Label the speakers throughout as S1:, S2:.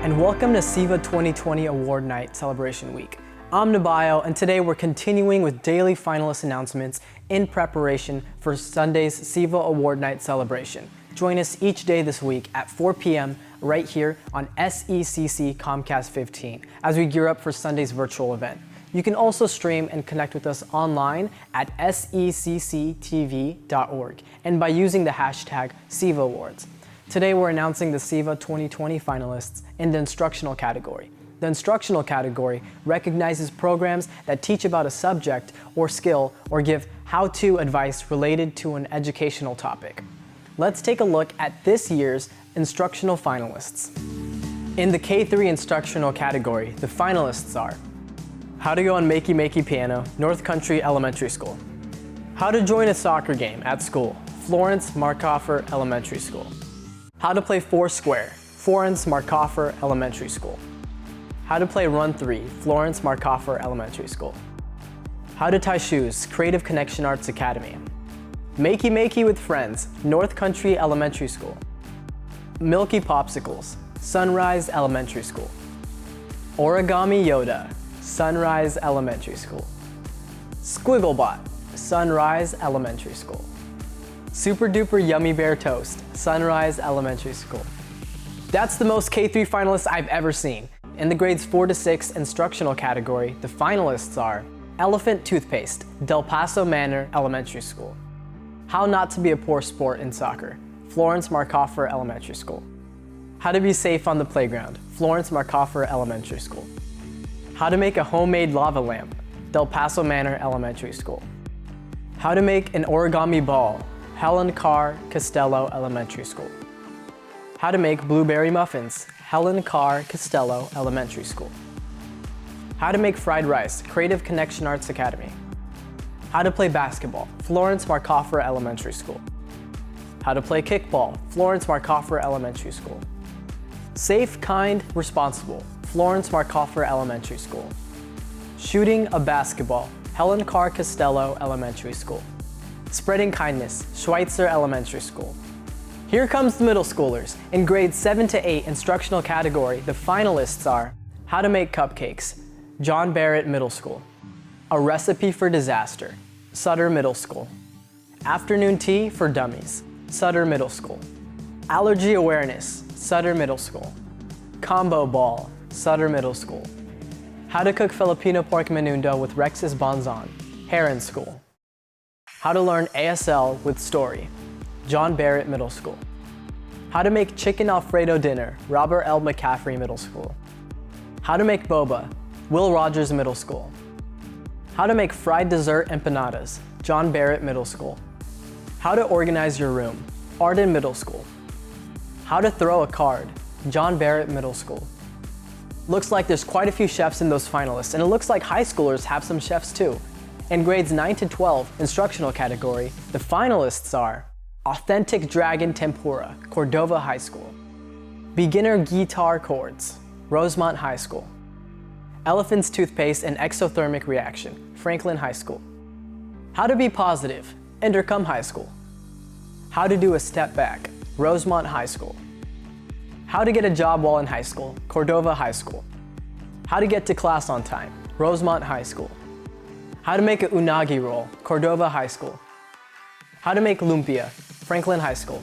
S1: and welcome to SEVA 2020 Award Night Celebration Week. I'm Nabayo, and today we're continuing with daily finalist announcements in preparation for Sunday's SEVA Award Night celebration. Join us each day this week at 4 p.m. right here on SECC Comcast 15 as we gear up for Sunday's virtual event. You can also stream and connect with us online at secctv.org and by using the hashtag SEVA Awards. Today we're announcing the SEVA 2020 finalists in the instructional category. The instructional category recognizes programs that teach about a subject or skill or give how-to advice related to an educational topic. Let's take a look at this year's instructional finalists. In the K-3 instructional category, the finalists are How to Go on Makey Makey Piano, North Country Elementary School. How to Join a Soccer Game at School, Florence Markhofer Elementary School. How to Play Foursquare, Florence Markhofer Elementary School. How to Play Run 3, Florence Markhofer Elementary School. How to Tie Shoes, Creative Connection Arts Academy. Makey Makey with Friends, North Country Elementary School. Milky Popsicles, Sunrise Elementary School. Origami Yoda, Sunrise Elementary School. Squigglebot, Sunrise Elementary School. Super Duper Yummy Bear Toast, Sunrise Elementary School. That's the most K-3 finalists I've ever seen. In the grades 4 to 6 instructional category, the finalists are Elephant Toothpaste, Del Paso Manor Elementary School. How Not to Be a Poor Sport in Soccer, Florence Markhofer Elementary School. How to Be Safe on the Playground, Florence Markhofer Elementary School. How to Make a Homemade Lava Lamp, Del Paso Manor Elementary School. How to Make an Origami Ball, Helen Carr Costello Elementary School. How to Make Blueberry Muffins, Helen Carr Costello Elementary School. How to Make Fried Rice, Creative Connection Arts Academy. How to Play Basketball, Florence Markhofer Elementary School. How to Play Kickball, Florence Markhofer Elementary School. Safe, Kind, Responsible, Florence Markhofer Elementary School. Shooting a Basketball, Helen Carr Costello Elementary School. Spreading Kindness, Schweitzer Elementary School. Here comes the middle schoolers. In grades 7 to 8 instructional category, the finalists are How to Make Cupcakes, John Barrett Middle School. A Recipe for Disaster, Sutter Middle School. Afternoon Tea for Dummies, Sutter Middle School. Allergy Awareness, Sutter Middle School. Combo Ball, Sutter Middle School. How to Cook Filipino Pork Menudo with Rex's Bonzon, Heron School. How to Learn ASL with Story, John Barrett Middle School. How to Make Chicken Alfredo Dinner, Robert L. McCaffrey Middle School. How to Make Boba, Will Rogers Middle School. How to Make Fried Dessert Empanadas, John Barrett Middle School. How to Organize Your Room, Arden Middle School. How to Throw a Card, John Barrett Middle School. Looks like there's quite a few chefs in those finalists, and it looks like high schoolers have some chefs too. In grades 9 to 12 instructional category, the finalists are Authentic Dragon Tempura, Cordova High School. Beginner Guitar Chords, Rosemont High School. Elephant's Toothpaste and Exothermic Reaction, Franklin High School. How to Be Positive, Intercom High School. How to Do a Step Back, Rosemont High School. How to Get a Job While in High School, Cordova High School. How to Get to Class on Time, Rosemont High School. How to Make a Unagi Roll, Cordova High School. How to Make Lumpia, Franklin High School.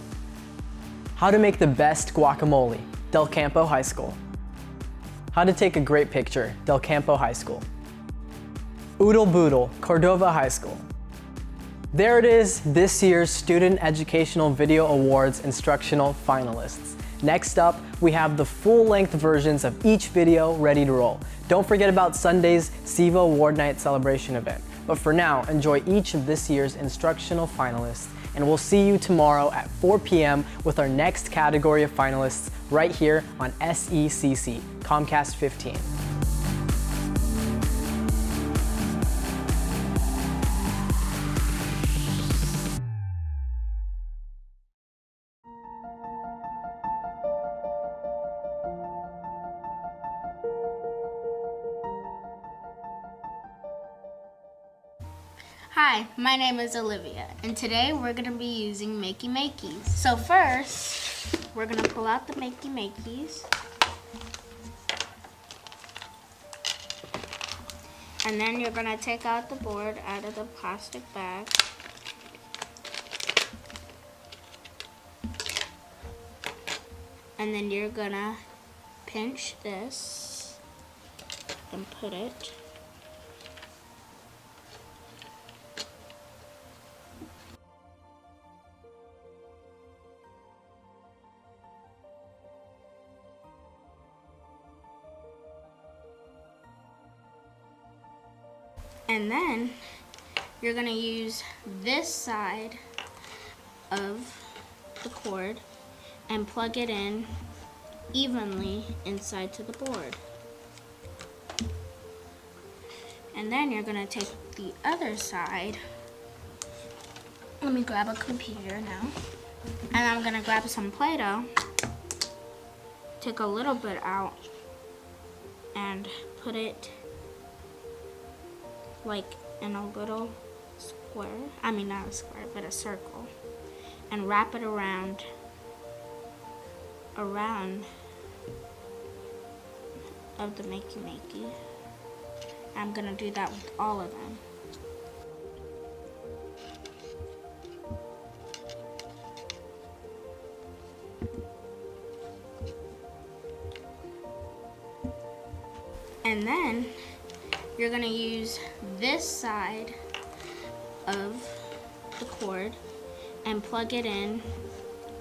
S1: How to Make the Best Guacamole, Del Campo High School. How to Take a Great Picture, Del Campo High School. Oodle Boodle, Cordova High School. There it is, this year's Student Educational Video Awards instructional finalists. Next up, we have the full-length versions of each video ready to roll. Don't forget about Sunday's SEVA Award Night celebration event. But for now, enjoy each of this year's instructional finalists, and we'll see you tomorrow at 4 p.m. with our next category of finalists right here on SECC, Comcast 15.
S2: Hi, my name is Olivia, and today we're going to be using Makey Makeys. So first, we're going to pull out the Makey Makeys. And then you're gonna take out the board out of the plastic bag. And then you're gonna pinch this and put it. And then you're gonna use this side of the cord and plug it in evenly inside to the board. And then you're gonna take the other side. Let me grab a computer now. And I'm gonna grab some Play-Doh, take a little bit out, and put it like in a little square. I mean, not a square, but a circle. And wrap it around of the makey. I'm gonna do that with all of them. And then you're gonna use this side of the cord and plug it in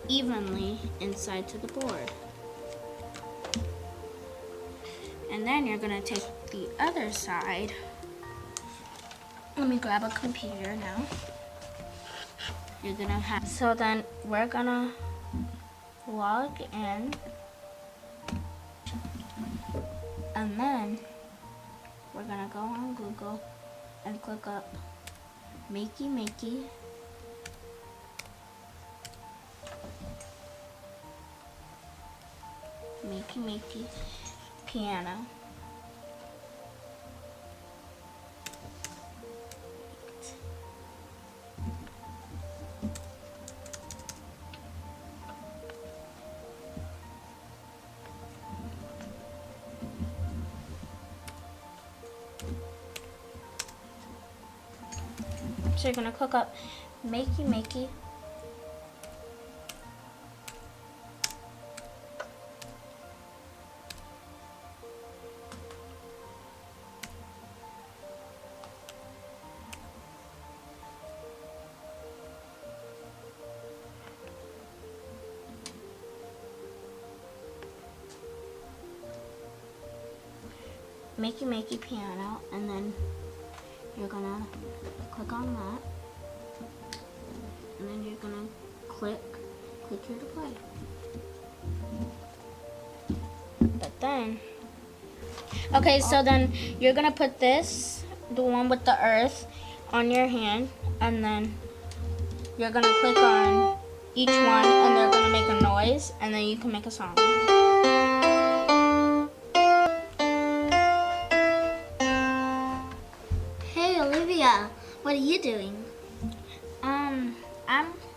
S2: evenly inside to the board. And then you're gonna take the other side. Let me grab a computer now. You're gonna have, so then we're gonna log in, and then we're gonna go on Google and click up makey piano. So you're gonna click up makey. Makey piano, and then you're gonna click on that, and then you're gonna click here to play. But then, okay, so then you're gonna put this, the one with the earth, on your hand, and then you're gonna click on each one, and they're gonna make a noise, and then you can make a song. What are you doing? I'm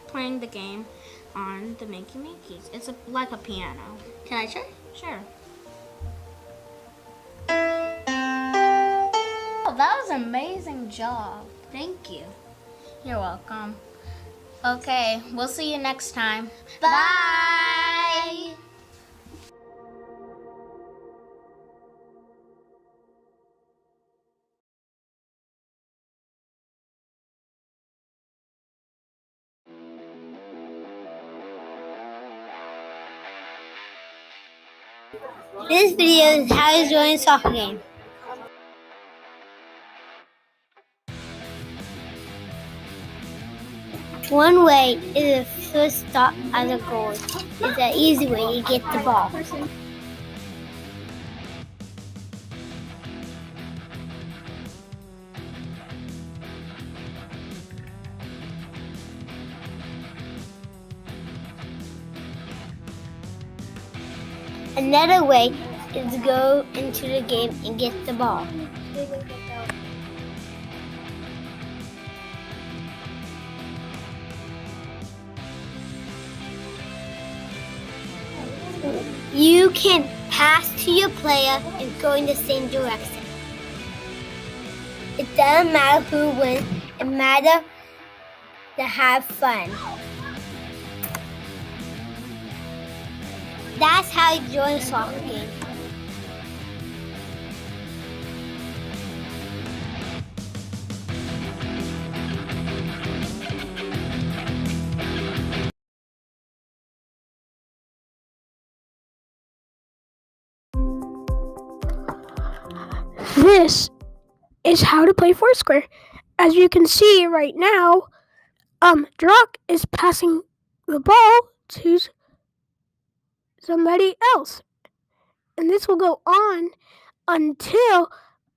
S2: playing the game on the Makeys. It's like a piano. Can I try? Sure. Oh, that was an amazing job. Thank you. You're welcome. Okay, we'll see you next time. Bye.
S3: This video is how to join a soccer game. One way is the first stop at the goal. It's the easy way to get the ball. Another way is to go into the game and get the ball. You can pass to your player and go in the same direction. doesn't matter who wins. It matters to have fun. That's how you join a soccer game.
S4: This is how to play Foursquare. As you can see right now, Drock is passing the ball to somebody else. And this will go on until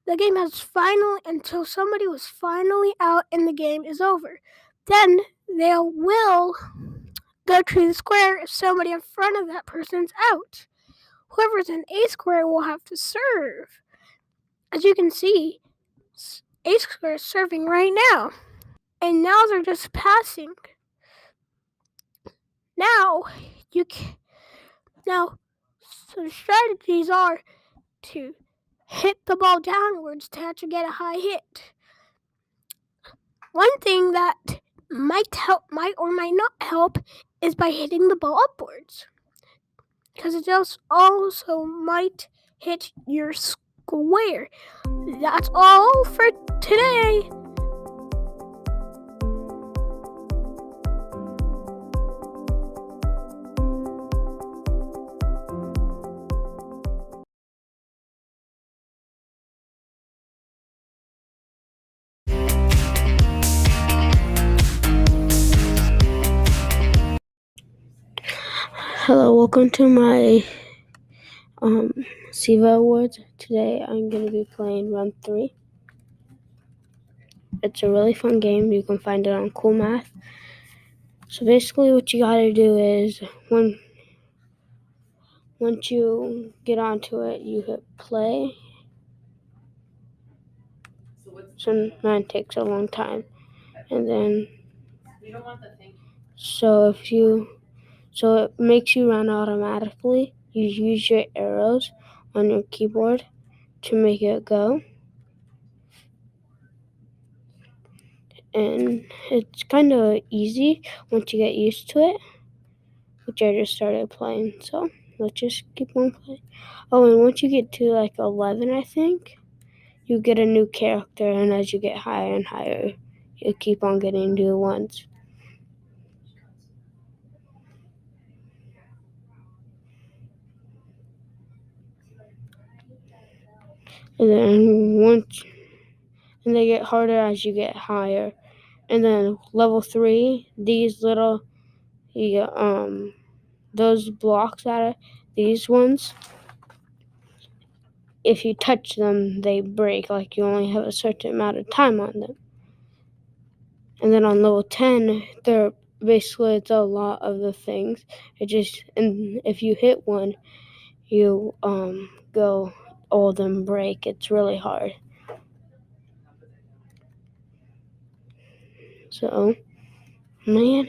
S4: until somebody was finally out and the game is over. Then they will go to the square if somebody in front of that person's out. Whoever's in A square will have to serve. As you can see, A square is serving right now. And now they're just passing. So the strategies are to hit the ball downwards to actually get a high hit. One thing that might or might not help is by hitting the ball upwards, because it also might hit your square. That's all for today. Hello, welcome to my SEVA Awards. Today I'm going to be playing round 3. It's a really fun game. You can find it on Cool Math. So basically what you gotta do is once you get onto it, you hit play. Sometimes it takes a long time. And then so it makes you run automatically. You use your arrows on your keyboard to make it go. And it's kind of easy once you get used to it, which I just started playing, so let's just keep on playing. Oh, and once you get to like 11, I think, you get a new character, and as you get higher and higher, you keep on getting new ones. And they get harder as you get higher. And then level 3, these little, those blocks out of these ones, if you touch them, they break. Like you only have a certain amount of time on them. And then on level 10, it's a lot of the things. And if you hit one, you go, all of them break. It's really hard. So, man.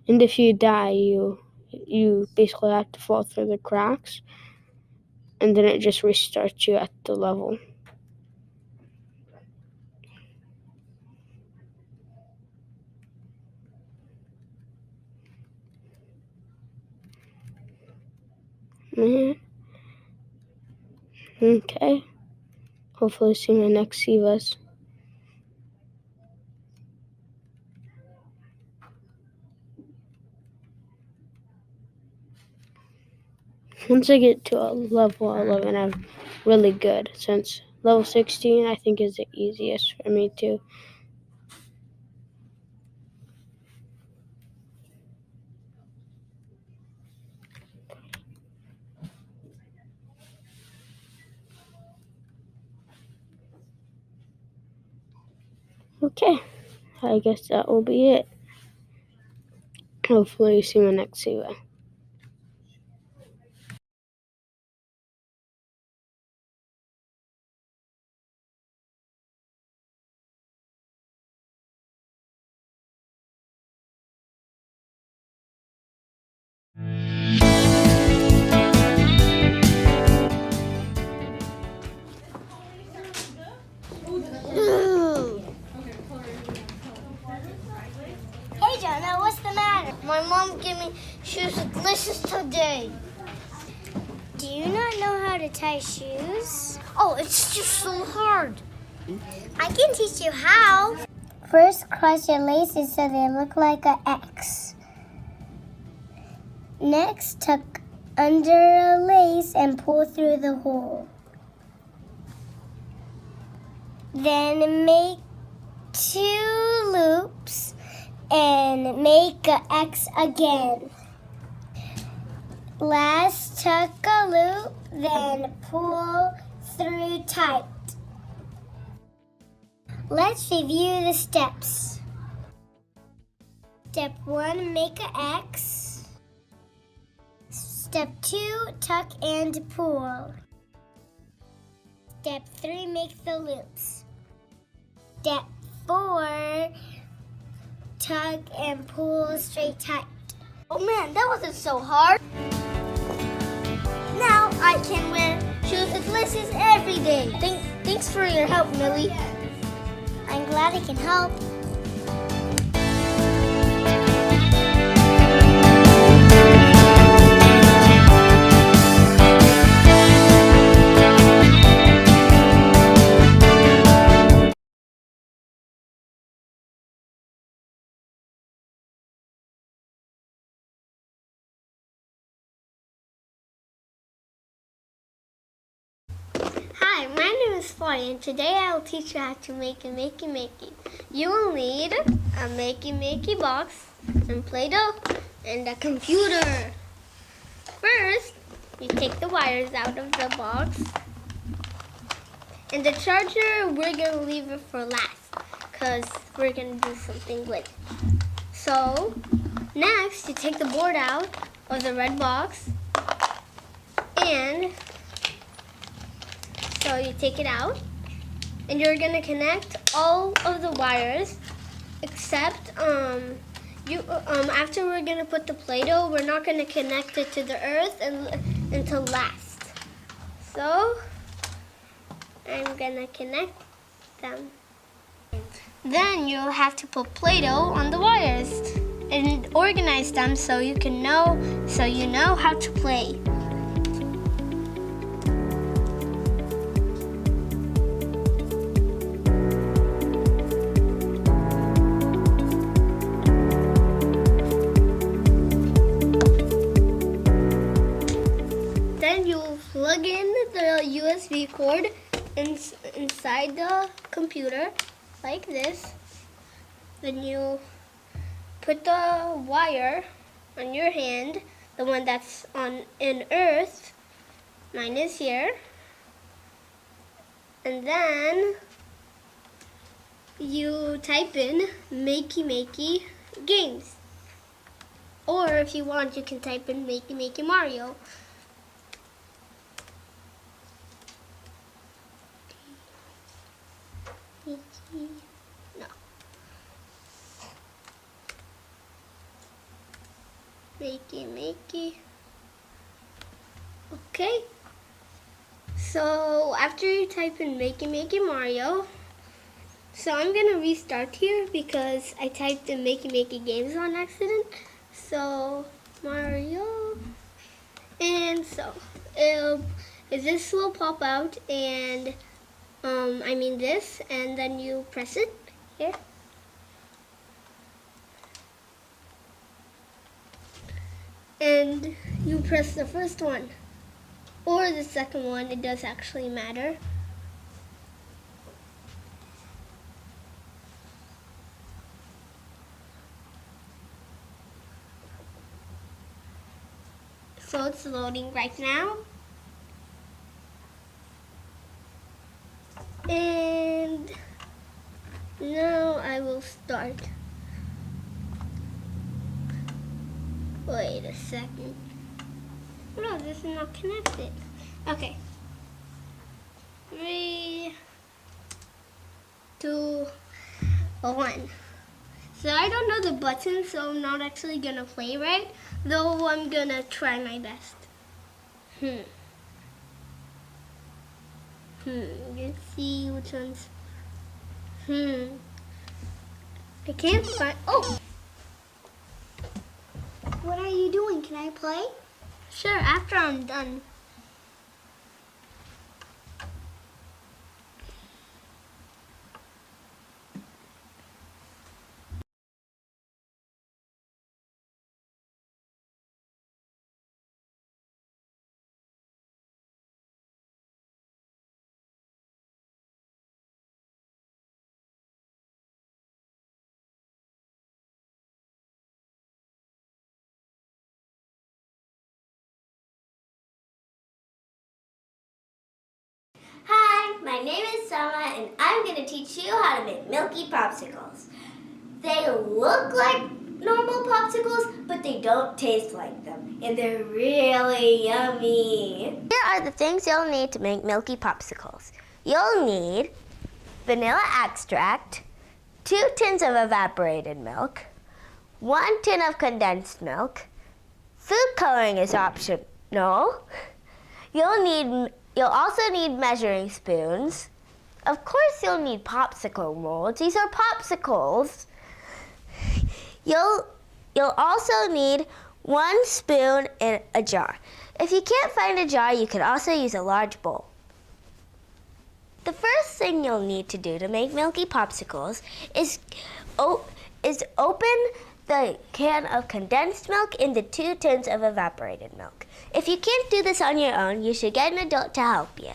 S4: And if you die, you basically have to fall through the cracks, and then it just restarts you at the level. Man. Okay. Hopefully see my next SEVAs. Once I get to a level 11, I'm really good, since level 16, I think, is the easiest for me too. Okay, I guess that will be it. Hopefully you see my next SEVA.
S3: My mom gave me shoes with laces today. Do you not know how to tie shoes? Oh, it's just so hard. I can teach you how. First, cross your laces so they look like an X. Next, tuck under a lace and pull through the hole. Then make 2 loops and make an X again. Last, tuck a loop, then pull through tight. Let's review the steps. Step 1, make an X. Step 2, tuck and pull. Step 3, make the loops. Step 4, tuck and pull straight tight. Oh man, that wasn't so hard. Now I can wear shoes with laces every day. Thanks for your help, Millie. I'm glad I can help. Hi, my name is Florrie, and today I will teach you how to make a makey makey. You will need a makey makey box and Play-Doh and a computer. First, you take the wires out of the box, and the charger we're going to leave it for last because we're going to do something with it. So, next you take the board out of the red box, and so you take it out, and you're gonna connect all of the wires, except after we're gonna put the Play-Doh, we're not gonna connect it to the earth until last. So I'm gonna connect them. Then you'll have to put Play-Doh on the wires and organize them so you know how to play. Then you'll plug in the USB cord inside the computer like this. Then you put the wire on your hand, the one that's in earth. Mine is here. And then you type in makey makey games. Or if you want, you can type in makey makey Mario. No. Makey. Okay. So after you type in makey Mario, so I'm gonna restart here because I typed in makey games on accident. So Mario, and so this will pop out, and this, and then you press it here. And you press the first one or the second one, it does actually matter. So it's loading right now. And now I will start. Wait a second. No, this is not connected. Okay. 3, 2, 1. So I don't know the buttons, so I'm not actually gonna play right, though I'm gonna try my best. Let's see which ones. I can't find. Oh! you doing? Can I play? Sure, after I'm done. Hi, my name is Selma and I'm going to teach you how to make milky popsicles. They look like normal popsicles, but they don't taste like them, and they're really yummy. Here are the things you'll need to make milky popsicles. You'll need vanilla extract, 2 tins of evaporated milk, 1 tin of condensed milk. Food coloring is optional. You'll also need measuring spoons. Of course you'll need popsicle molds. These are popsicles. You'll also need 1 spoon and a jar. If you can't find a jar, you can also use a large bowl. The first thing you'll need to do to make milky popsicles is open the can of condensed milk in the 2 tins of evaporated milk. If you can't do this on your own, you should get an adult to help you.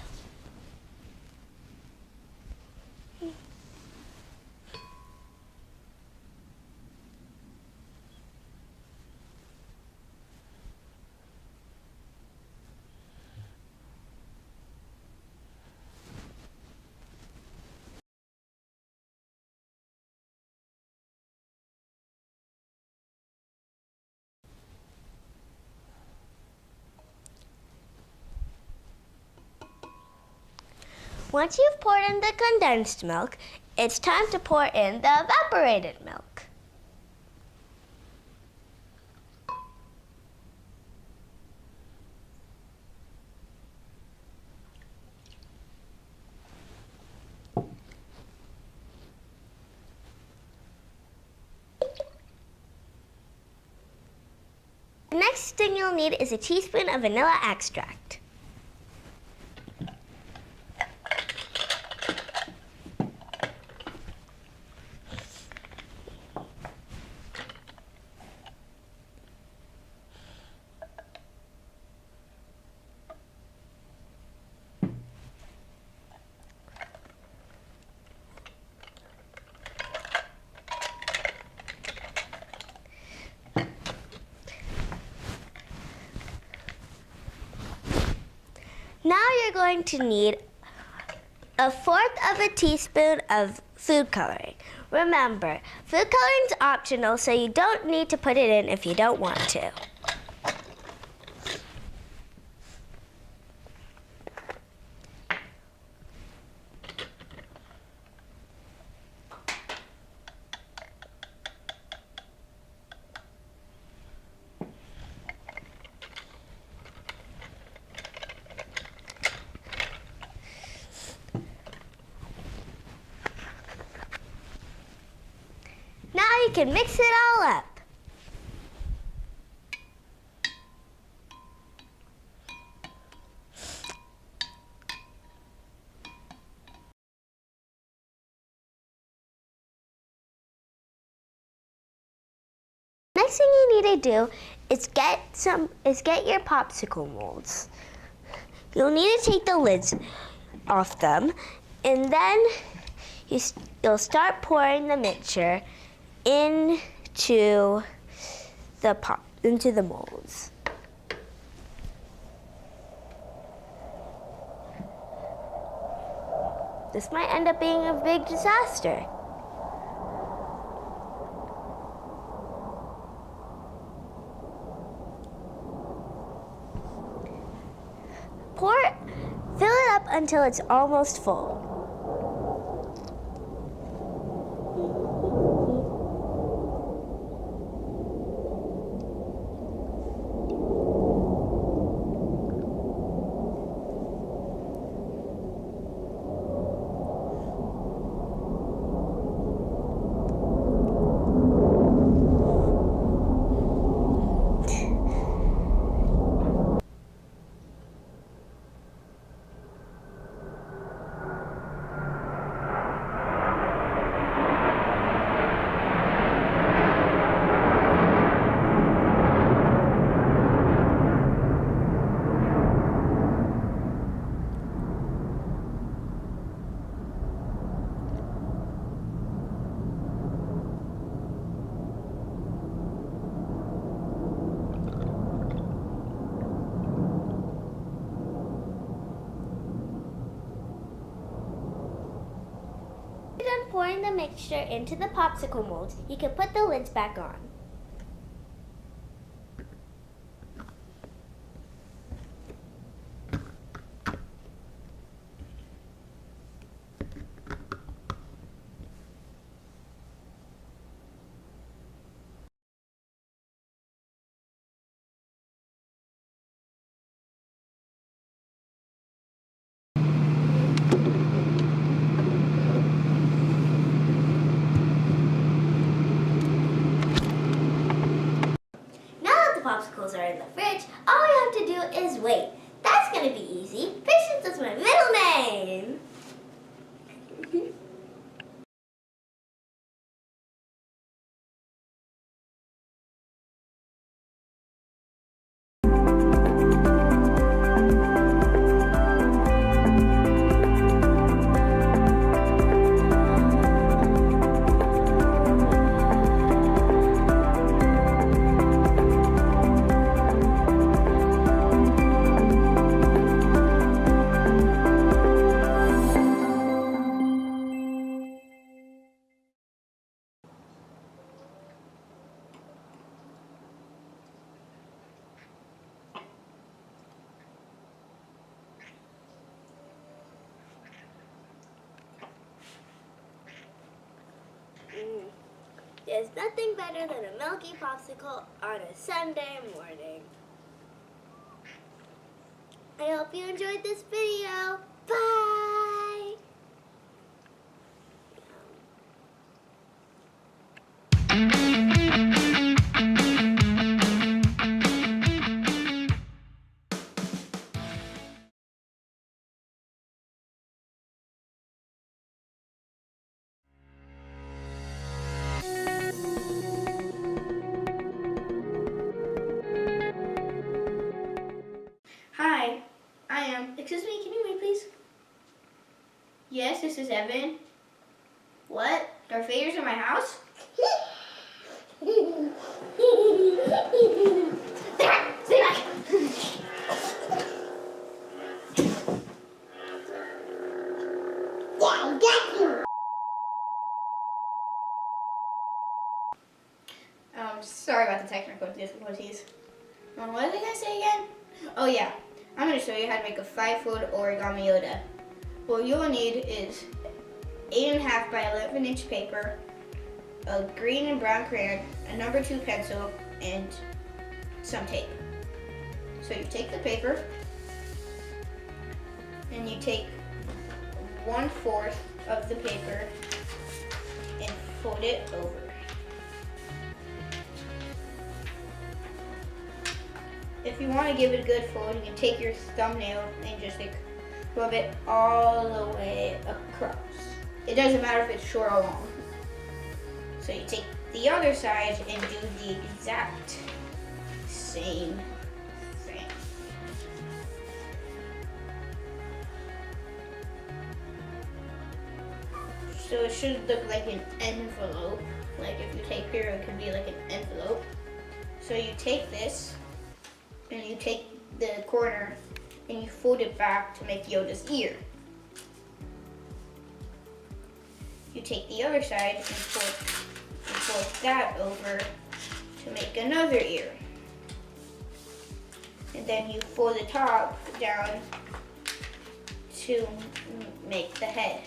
S3: Once you've poured in the condensed milk, it's time to pour in the evaporated milk. The next thing you'll need is a teaspoon of vanilla extract. Now you're going to need 1/4 teaspoon of food coloring. Remember, food coloring is optional, so you don't need to put it in if you don't want to. Now you can mix it all up. Next thing you need to do is get your popsicle molds. You'll need to take the lids off them, and then you'll start pouring the mixture into the molds. This might end up being a big disaster. Fill it up until it's almost full. pouring the mixture into the popsicle molds, you can put the lids back on. Popsicles are in the fridge, all you have to do is wait. That's gonna be easy. Patience is my middle name. There's nothing better than a milky popsicle on a Sunday morning. I hope you enjoyed this video. Bye! Hi, I am. Excuse me, can you wait, please? Yes, this is Evan. What? Darth Vader's in my house? Stay back! Yeah, get you! Sorry about the technical difficulties. What did I say again? Oh yeah, I'm going to show you how to make a 5-foot origami Yoda. What you'll need is 8.5 by 11-inch paper, a green and brown crayon, a number 2 pencil, and some tape. So you take the paper, and you take 1/4 of the paper and fold it over. If you want to give it a good fold, you can take your thumbnail and just rub it all the way across. It doesn't matter if it's short or long. So you take the other side and do the exact same thing. So it should look like an envelope. Like if you take here, it could be like an envelope. So you take this, and you take the corner and you fold it back to make Yoda's ear. You take the other side and fold that over to make another ear. And then you fold the top down to make the head.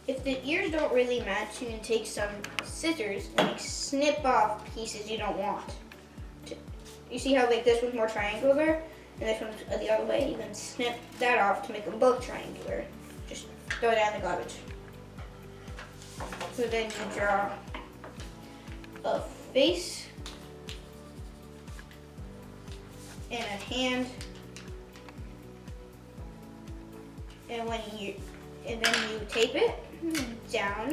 S3: If the ears don't really match, you can take some scissors and snip off pieces you don't want. You see how this one's more triangular and this one's the other way? You can snip that off to make them both triangular. Just throw it out in the garbage. So then you draw a face and a hand, and then you tape it down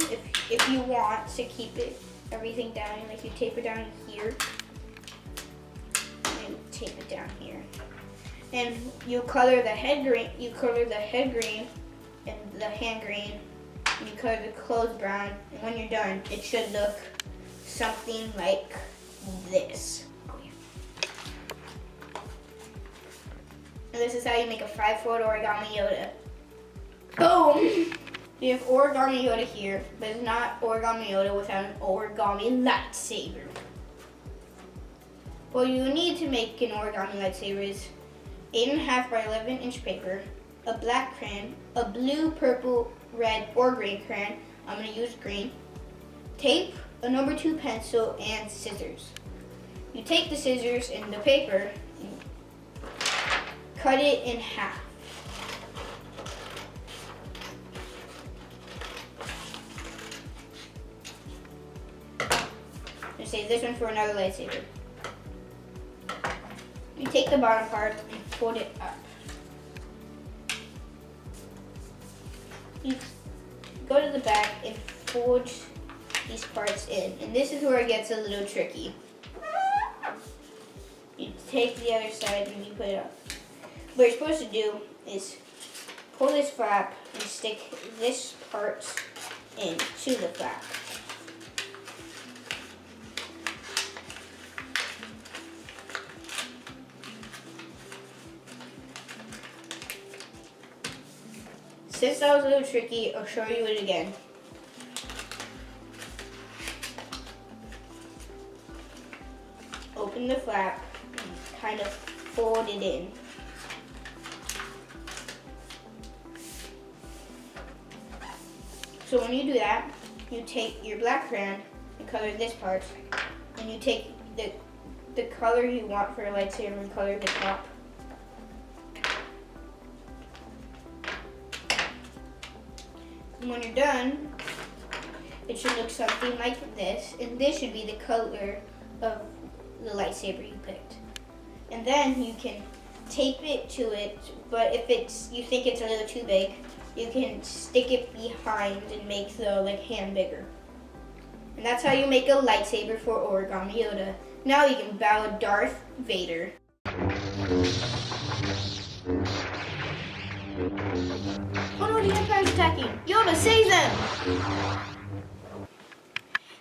S3: if you want to keep everything down. Like you tape it down here and tape it down here, and you color the head green. You color the head green and the hand green, and you color the clothes brown. And when you're done, it should look something like this. And this is how you make a 5-foot origami Yoda.
S2: Boom! We have Origami Yoda here, but it's not Origami Yoda without an origami lightsaber. What you need to make an origami lightsaber is 8.5 by 11 inch paper, a black crayon, a blue, purple, red, or green crayon. I'm going to use green. Tape, a number 2 pencil, and scissors. You take the scissors and the paper and cut it in half. And save this one for another lightsaber. You take the bottom part and fold it up. You go to the back and fold these parts in. And this is where it gets a little tricky. You take the other side and you put it up. What you're supposed to do is pull this flap and stick this part into the flap. Since that was a little tricky, I'll show you it again. Open the flap and kind of fold it in. So when you do that, you take your black crayon and color this part, and you take the color you want for a lightsaber and color the top. And when you're done, it should look something like this, and this should be the color of the lightsaber you picked. And then you can tape it to it, but if you think it's a little too big, you can stick it behind and make the hand bigger. And that's how you make a lightsaber for Origami Yoda. Now you can bow Darth Vader. Oh no, the Empire's attacking! Yoda, save them!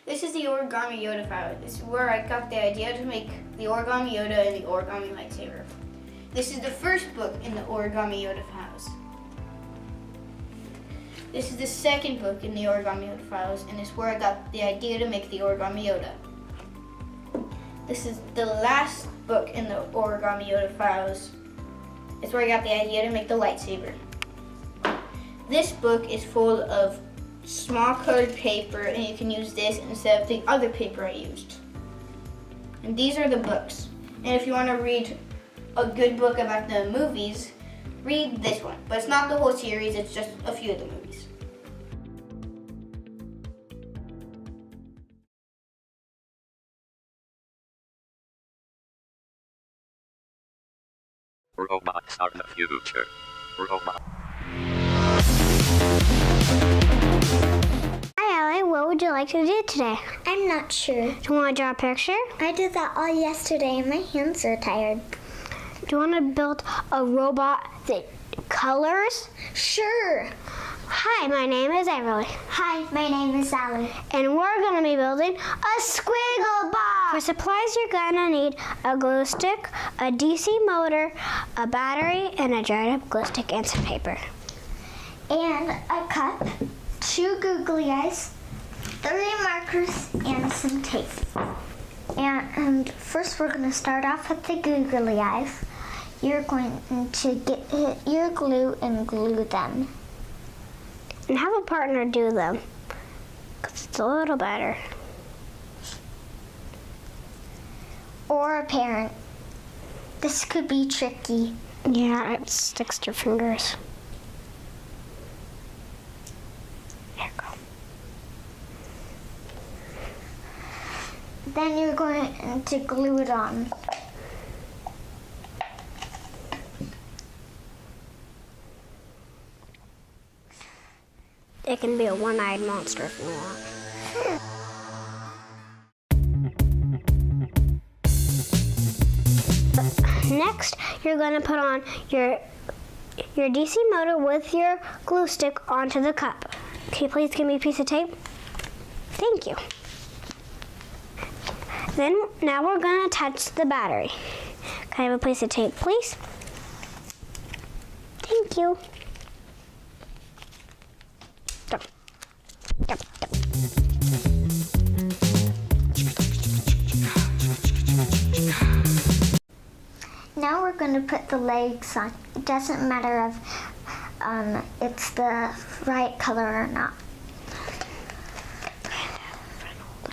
S2: This is the Origami Yoda file. This is where I got the idea to make the Origami Yoda and the Origami lightsaber. This is the first book in the Origami Yoda files. This is the second book in the Origami Yoda files, and it's where I got the idea to make the Origami Yoda. This is the last book in the Origami Yoda files. It's where I got the idea to make the lightsaber. This book is full of small colored paper, and you can use this instead of the other paper I used. And these are the books. And if you want to read a good book about the movies, read this one. But it's not the whole series, it's just a few of the movies.
S5: Robots are the future. Robots.
S3: Hi, Allie. What would you like to do today? I'm not sure.
S4: Do you want to draw a picture?
S3: I did that all yesterday and my hands are tired.
S4: Do you want to build a robot that colors?
S3: Sure.
S4: Hi, my name is Everly.
S3: Hi, my name is Allie.
S4: And we're going to be building a squiggle box. For supplies, you're going to need a glue stick, a DC motor, a battery, and a dried up glue stick and some paper.
S3: And a cup, 2 googly eyes, 3 markers, and some tape. And first we're going to start off with the googly eyes. You're going to get your glue and glue them.
S4: And have a partner do them, because it's a little better.
S3: Or a parent. This could be tricky.
S4: Yeah, it sticks to your fingers. There you go.
S3: Then you're going to glue it on.
S4: It can be a one-eyed monster if you want. Next, you're going to put on your DC motor with your glue stick onto the cup. Can you please give me a piece of tape? Thank you. Then, now we're going to attach the battery. Can I have a piece of tape, please? Thank you.
S3: Now we're going to put the legs on. It doesn't matter if it's the right color or not.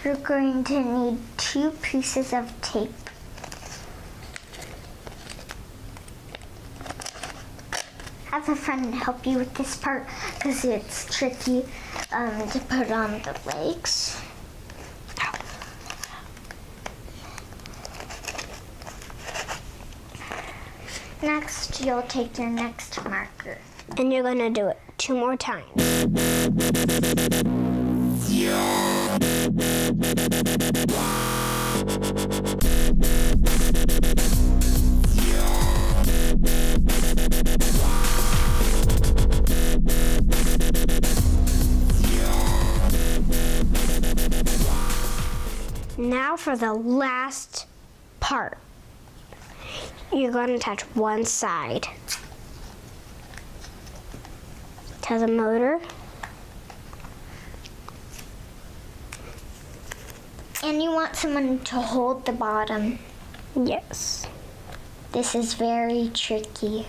S3: You're going to need 2 pieces of tape. Have a friend help you with this part because it's tricky to put on the legs. Next, you'll take your next marker.
S4: And you're gonna do it 2 more times. Now for the last part. You're going to touch one side to the motor.
S3: And you want someone to hold the bottom.
S4: Yes.
S3: This is very tricky.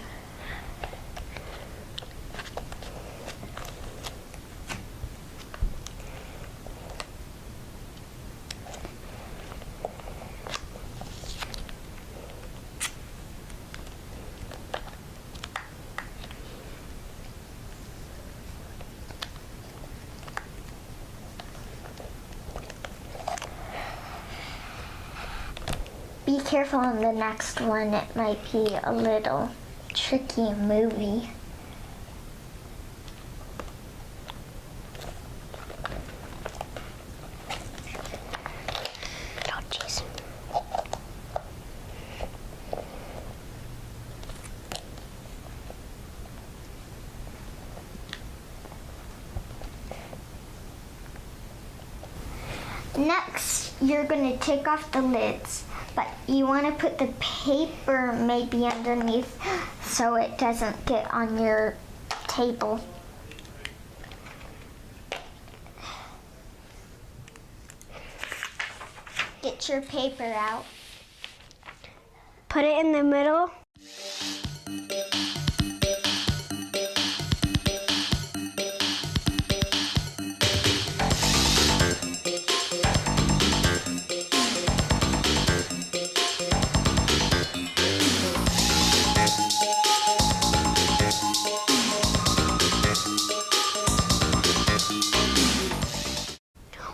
S3: Be careful on the next one, it might be a little tricky and movie.
S4: Oh, jeez.
S3: Next, you're going to take off the lids, but you want to put the paper maybe underneath so it doesn't get on your table. Get your paper out.
S4: Put it in the middle.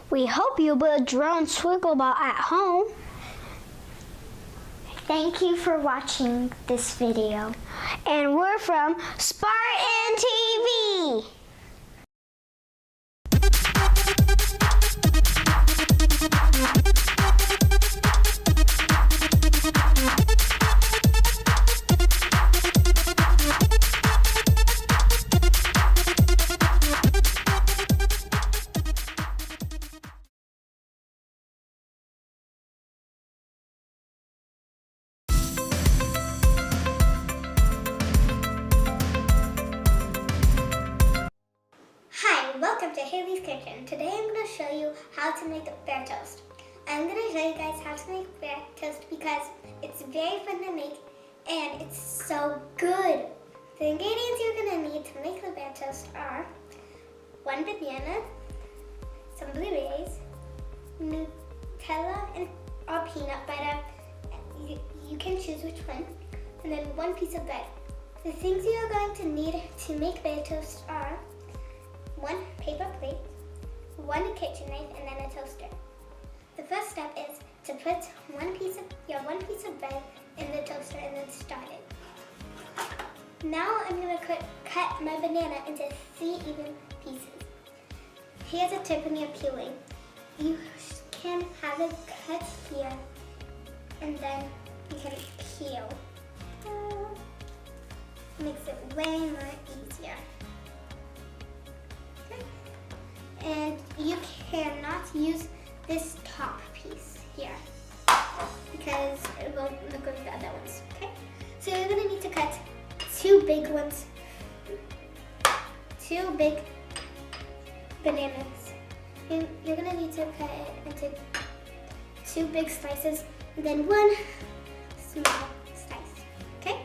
S4: We hope you build your own swiggle ball at home.
S3: Thank you for watching this video.
S4: And we're from Spartan TV.
S3: Hi, welcome to Haley's Kitchen. Today I'm going to show you how to make bear toast. I'm going to show you guys how to make bear toast because it's very fun to make and it's so good. The ingredients you're going to need to make the bear toast are 1 banana, some blueberries, Nutella or peanut butter. You can choose which one. And then 1 piece of bread. The things you are going to need to make bear toast are 1 paper plate, 1 kitchen knife, and then a toaster. The first step is to put your one piece of bread in the toaster and then start it. Now I'm going to cut my banana into 3 even pieces. Here's a tip when you're peeling. You can have it cut here and then you can peel. Makes it way more easier. And you cannot use this top piece here because it won't look like the other ones, okay? So you're gonna need to cut 2 big ones, 2 big bananas. you're gonna need to cut it into 2 big slices and then 1 small slice, okay?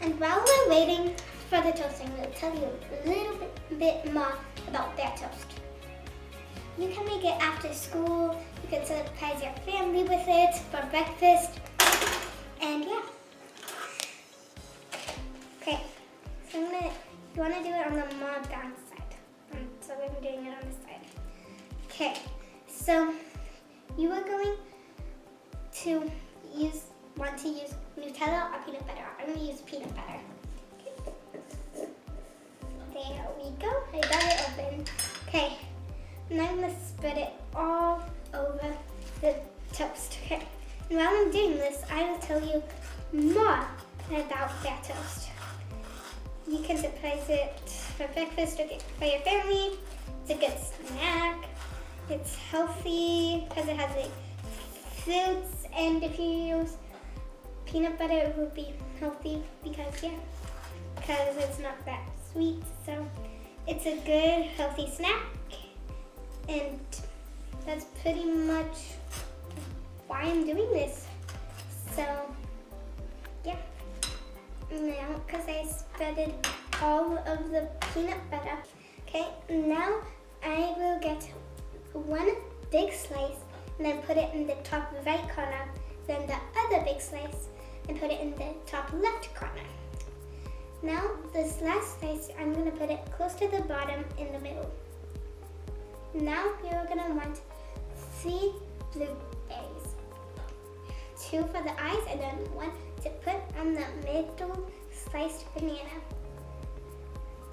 S3: And while we're waiting for the toasting, we'll tell you a little bit more about their toast. You can make it after school, you can surprise your family with it for breakfast, and yeah. Okay, so you want to do it on the more down side. So I'm doing it on this side. Okay, so you are going to want to use Nutella or peanut butter. I'm going to use peanut butter. Okay. There we go. I got it open. Okay, now I'm going to spread it all over the toast. Okay, and while I'm doing this, I will tell you more about their toast. You can surprise it for breakfast or for your family. It's a good snack. It's healthy because it has like fruits, and if you use peanut butter, it will be healthy because it's not that sweet. So it's a good healthy snack, and that's pretty much why I'm doing this. So yeah. Now, because I spreaded all of the peanut butter. Okay, now I will get 1 big slice and then put it in the top right corner, then the other big slice and put it in the top left corner. Now, this last slice, I'm going to put it close to the bottom in the middle. Now, you're going to want 3 blueberries. 2 for the eyes and then 1 to put on the middle sliced banana,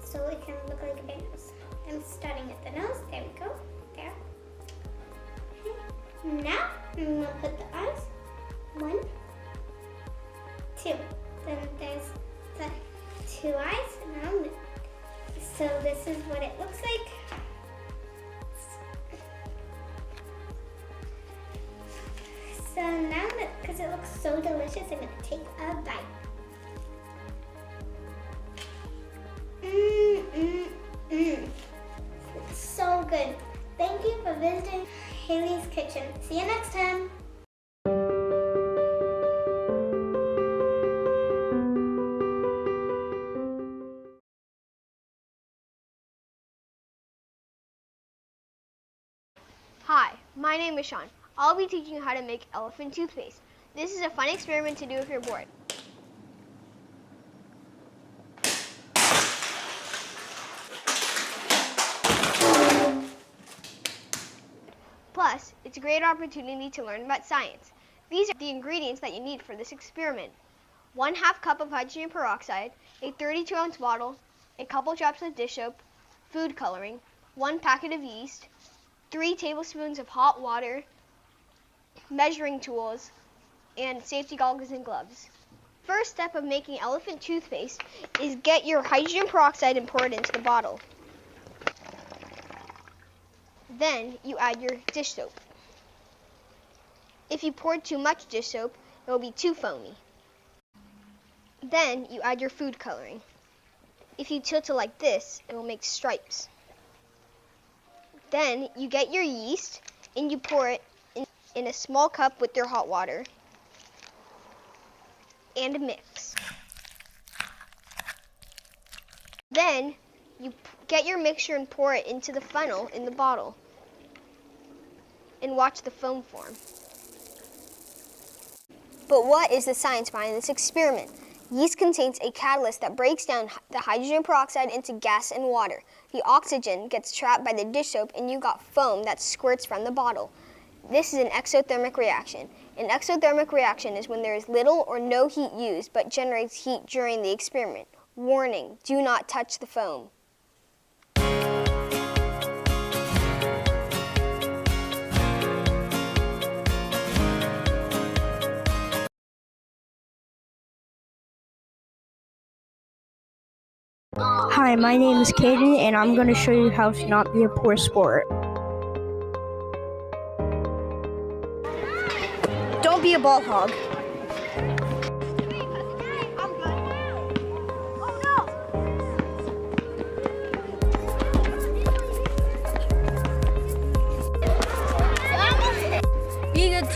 S3: so it can look like a big nose. I'm starting at the nose. There we go. There. Okay. Now I'm gonna put the eyes. 1, 2. Then there's the 2 eyes. Now, so this is what it looks like. So now, because it looks so delicious, I'm going to take a bite. It's so good. Thank you for visiting Haley's Kitchen. See you next time.
S4: Hi, my name is Sean. I'll be teaching you how to make elephant toothpaste. This is a fun experiment to do if you're bored. Plus, it's a great opportunity to learn about science. These are the ingredients that you need for this experiment. 1/2 cup of hydrogen peroxide, a 32-ounce bottle, a couple drops of dish soap, food coloring, 1 packet of yeast, 3 tablespoons of hot water, measuring tools, and safety goggles and gloves. First step of making elephant toothpaste is get your hydrogen peroxide and pour it into the bottle. Then you add your dish soap. If you poured too much dish soap, it will be too foamy. Then you add your food coloring. If you tilt it like this, it will make stripes. Then you get your yeast and you pour it in a small cup with your hot water and mix. Then you get your mixture and pour it into the funnel in the bottle and watch the foam form. But what is the science behind this experiment? Yeast contains a catalyst that breaks down the hydrogen peroxide into gas and water. The oxygen gets trapped by the dish soap and you got foam that squirts from the bottle. This is an exothermic reaction. An exothermic reaction is when there is little or no heat used but generates heat during the experiment. Warning, do not touch the foam.
S6: Hi, my name is Caden, and I'm going to show you how to not be a poor sport. Don't be a ball hog.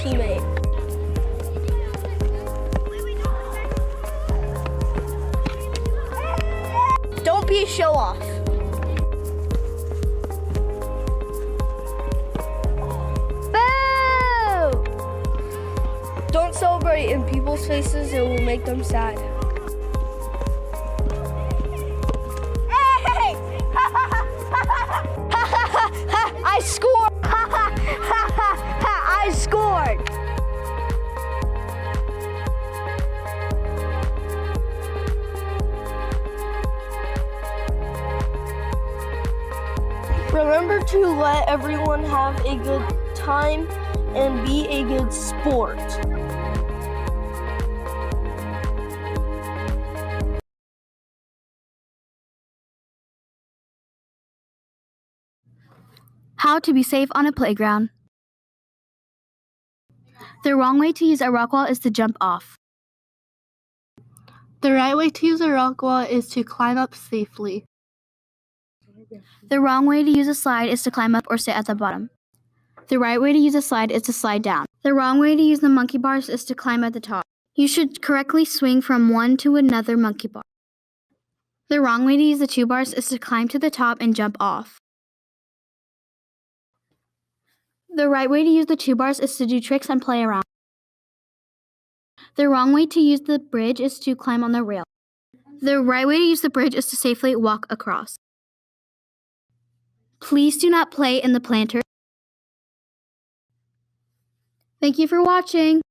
S4: teammate. Don't be a show-off. Boo! Don't celebrate in people's faces, it will make them sad. Hey! I scored! I scored! Remember to let everyone have a good time and be a good sport.
S7: How to be safe on a playground. The wrong way to use a rock wall is to jump off.
S8: The right way to use a rock wall is to climb up safely.
S7: The wrong way to use a slide is to climb up or sit at the bottom. The right way to use a slide is to slide down. The wrong way to use the monkey bars is to climb at the top. You should correctly swing from one to another monkey bar. The wrong way to use the 2 bars is to climb to the top and jump off. The right way to use the 2 bars is to do tricks and play around. The wrong way to use the bridge is to climb on the rail. The right way to use the bridge is to safely walk across. Please do not play in the planter. Thank you for watching.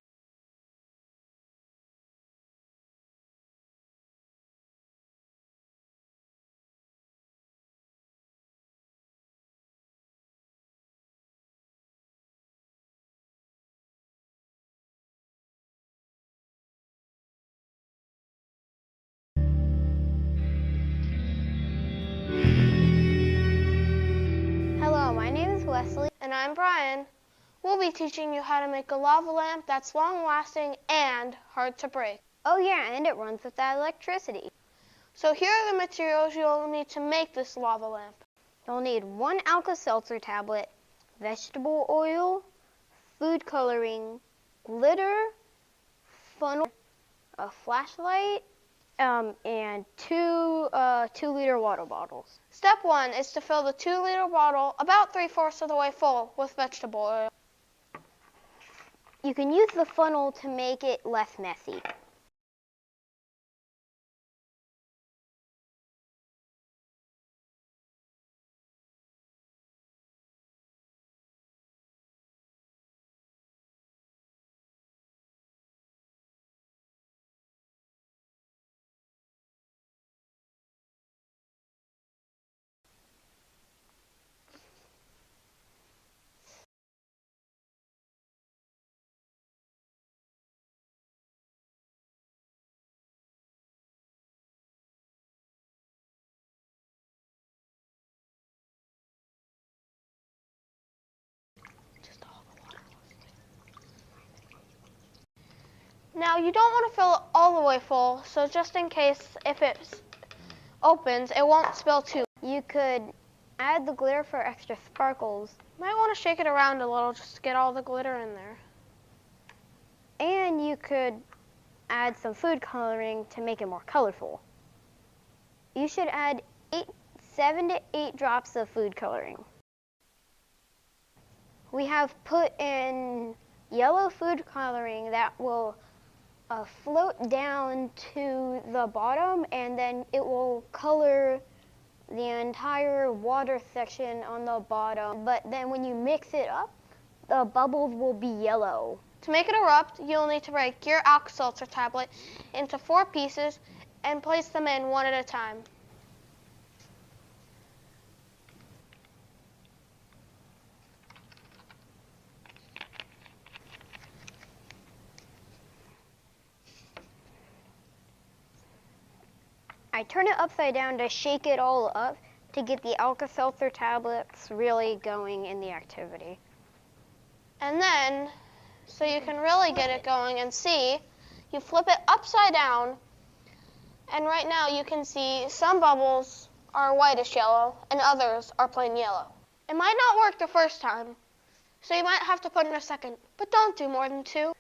S2: Hello, my name is Wesley. And I'm Brian. We'll be teaching you how to make a lava lamp that's long-lasting and hard to break.
S3: Oh yeah, and it runs without electricity.
S2: So here are the materials you'll need to make this lava lamp.
S3: You'll need 1 Alka-Seltzer tablet, vegetable oil, food coloring, glitter, funnel, a flashlight, and 2 2-liter water bottles.
S2: Step 1 is to fill the 2-liter bottle about 3/4 of the way full with vegetable oil.
S3: You can use the funnel to make it less messy.
S2: Now you don't want to fill it all the way full, so just in case if it opens, it won't spill too.
S3: You could add the glitter for extra sparkles.
S2: Might want to shake it around a little just to get all the glitter in there.
S3: And you could add some food coloring to make it more colorful. You should add 7 to 8 drops of food coloring. We have put in yellow food coloring that will float down to the bottom, and then it will color the entire water section on the bottom. But then when you mix it up, the bubbles will be yellow.
S2: To make it erupt, you'll need to break your Alka-Seltzer tablet into 4 pieces and place them in one at a time.
S3: I turn it upside down to shake it all up to get the Alka-Seltzer tablets really going in the activity.
S2: And then, so you can really get it going and see, you flip it upside down, and right now you can see some bubbles are whitish yellow and others are plain yellow. It might not work the first time,
S9: So you might have to put in a second, but don't do more than 2.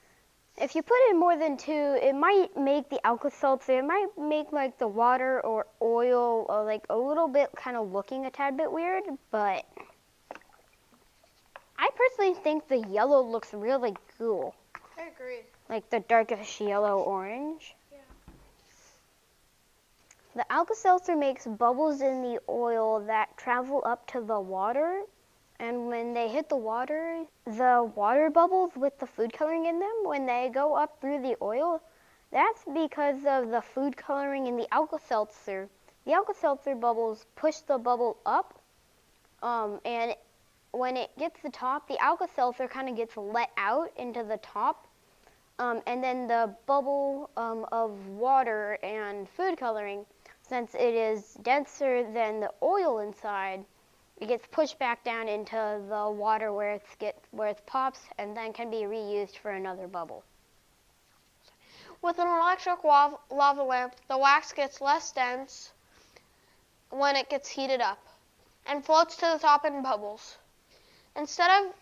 S10: If you put in more than 2, it might make the Alka-Seltzer, it might make like the water or oil like a little bit kind of looking a tad bit weird, but I personally think the yellow looks really cool.
S9: I agree.
S10: Like the darkish yellow orange. Yeah. The Alka-Seltzer makes bubbles in the oil that travel up to the water. And when they hit the water bubbles with the food coloring in them, when they go up through the oil, that's because of the food coloring in the Alka-Seltzer. The Alka-Seltzer bubbles push the bubble up, and when it gets the top, the Alka-Seltzer kind of gets let out into the top, and then the bubble of water and food coloring, since it is denser than the oil inside, it gets pushed back down into the water where it pops and then can be reused for another bubble.
S9: With an electric lava lamp, the wax gets less dense when it gets heated up and floats to the top in bubbles. Instead of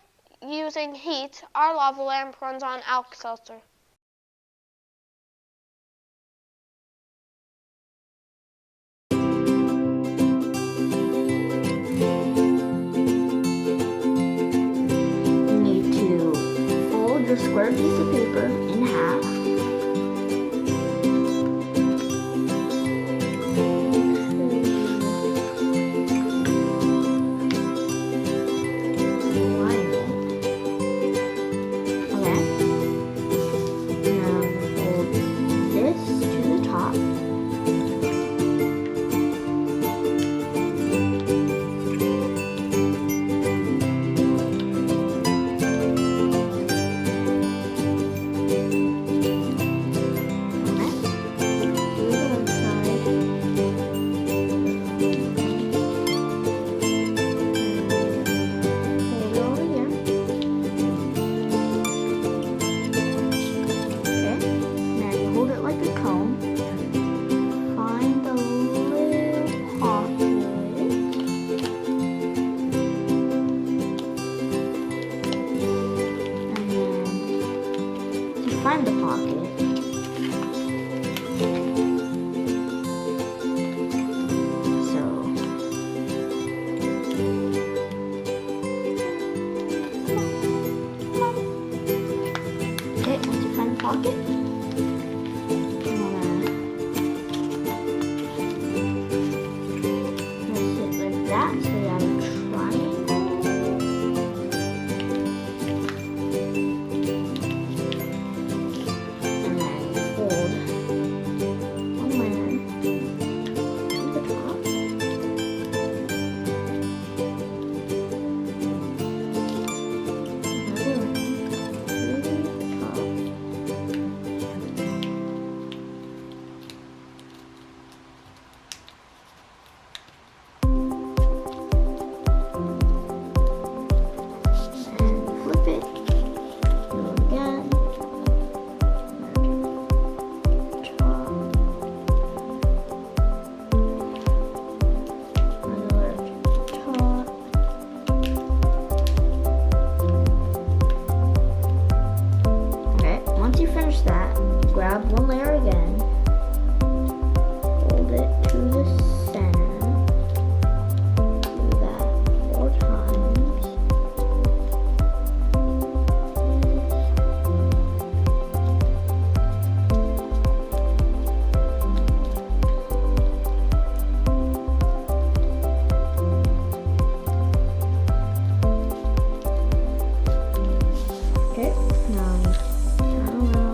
S9: using heat, our lava lamp runs on Alka-Seltzer.
S11: Your square piece of paper in half. Line it. Okay. Now fold this to the top. Find the pocket. So okay, once you find the pocket, you wanna press it like that so you have a triangle. Grab one layer again, hold it to the center, do that 4 times. Okay, now turn around.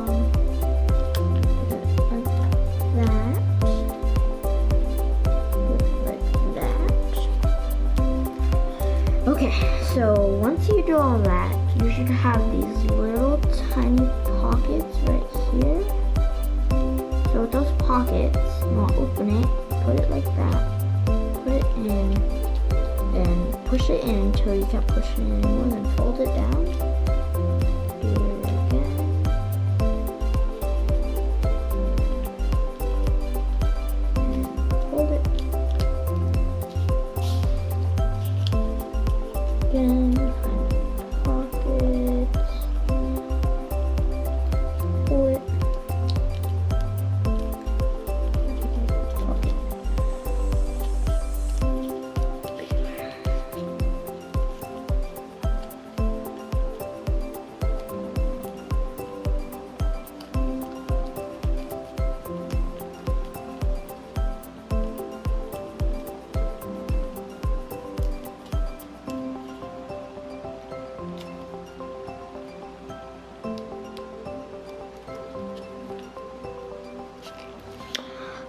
S11: Okay, so once you do all that, you should have these little tiny pockets right here. So with those pockets, you want to open it, put it like that, put it in, then push it in until you can't push it in anymore, then fold it down. Do it again. And fold it. Again, find the pocket.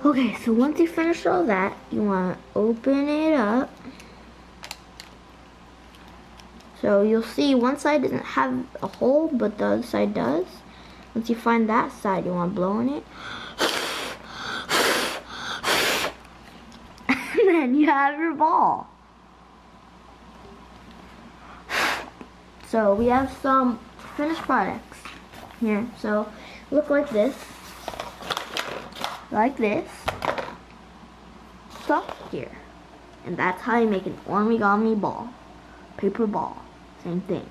S11: Okay, so once you finish all that, you want to open it up. So you'll see one side doesn't have a hole, but the other side does. Once you find that side, you want to blow in it. And then you have your ball. So we have some finished products here. So look like this. Like this. Stop here. And that's how you make an origami ball. Paper ball. Same thing.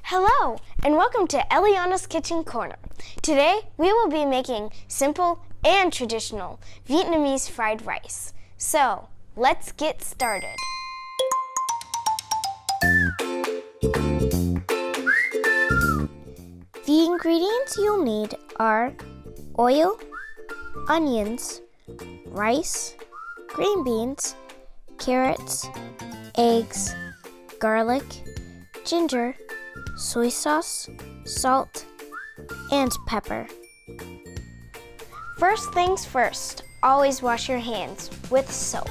S3: Hello, and welcome to Eliana's Kitchen Corner. Today, we will be making simple and traditional Vietnamese fried rice. So, let's get started. The ingredients you'll need are oil, onions, rice, green beans, carrots, eggs, garlic, ginger, soy sauce, salt, and pepper. First things first, always wash your hands with soap.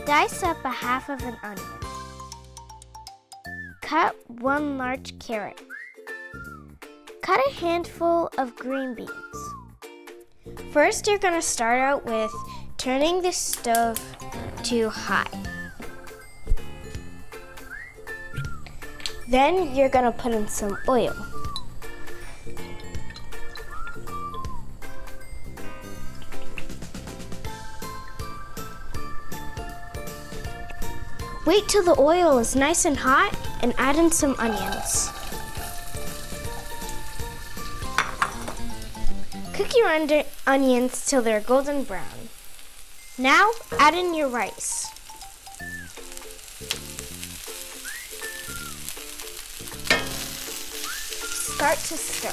S3: Dice up a half of an onion. Cut 1 large carrot. Cut a handful of green beans. First, you're going to start out with turning the stove to high. Then you're going to put in some oil. Wait till the oil is nice and hot and add in some onions. Cook your onions till they're golden brown. Now add in your rice. Start to stir.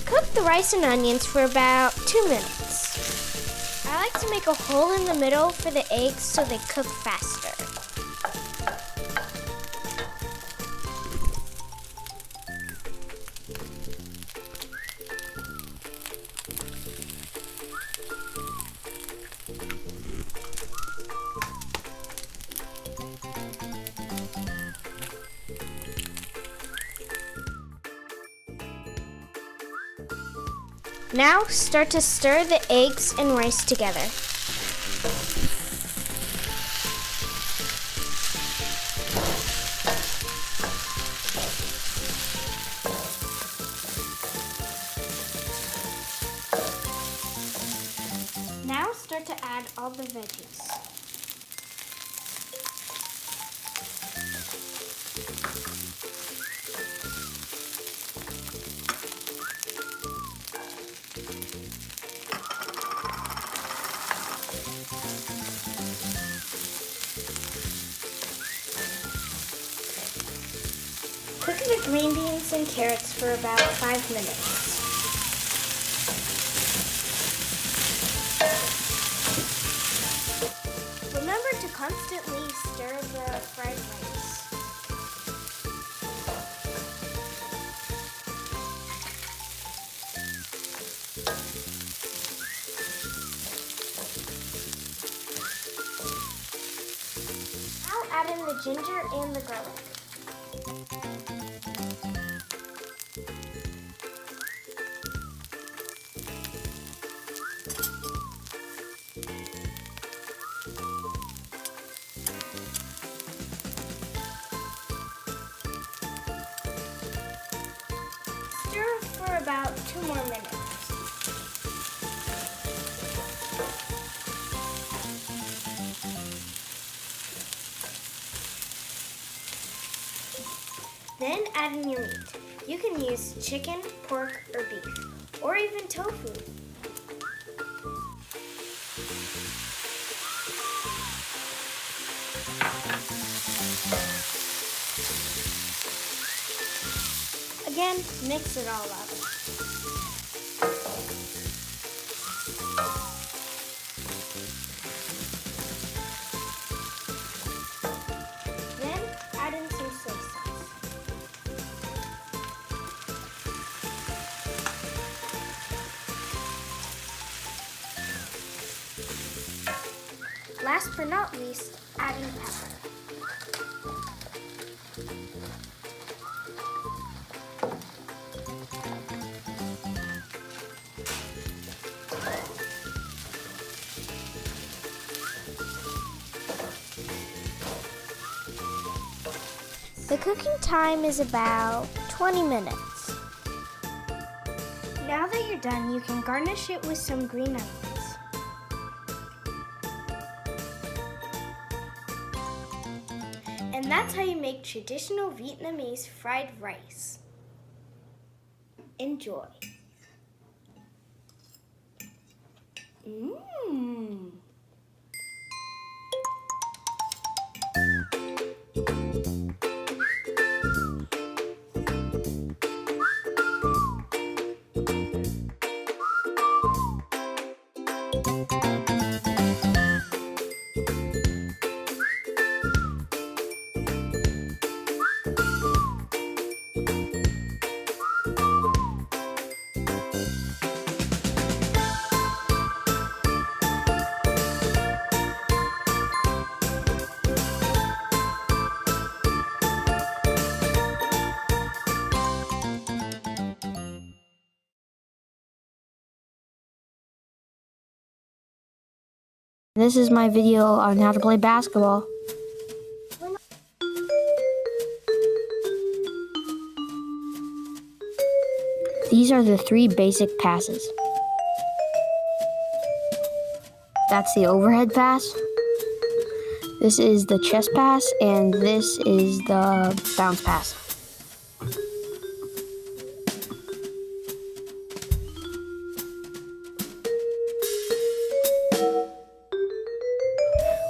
S3: Cook the rice and onions for about 2 minutes. I like to make a hole in the middle for the eggs so they cook faster. Now start to stir the eggs and rice together. Now start to add all the veggies. Cook the green beans and carrots for about 5 minutes. Remember to constantly stir the fried rice. Now add in the ginger and the garlic. Stir for about 2 more minutes. Then add in your meat. You can use chicken, pork, or beef, or even tofu. Again, mix it all up. Then add in some soy sauce. Last but not least, add in pepper. The cooking time is about 20 minutes. Now that you're done, you can garnish it with some green onions. And that's how you make traditional Vietnamese fried rice. Enjoy. Mmm.
S6: This is my video on how to play basketball. These are the 3 basic passes. That's the overhead pass. This is the chest pass, and this is the bounce pass.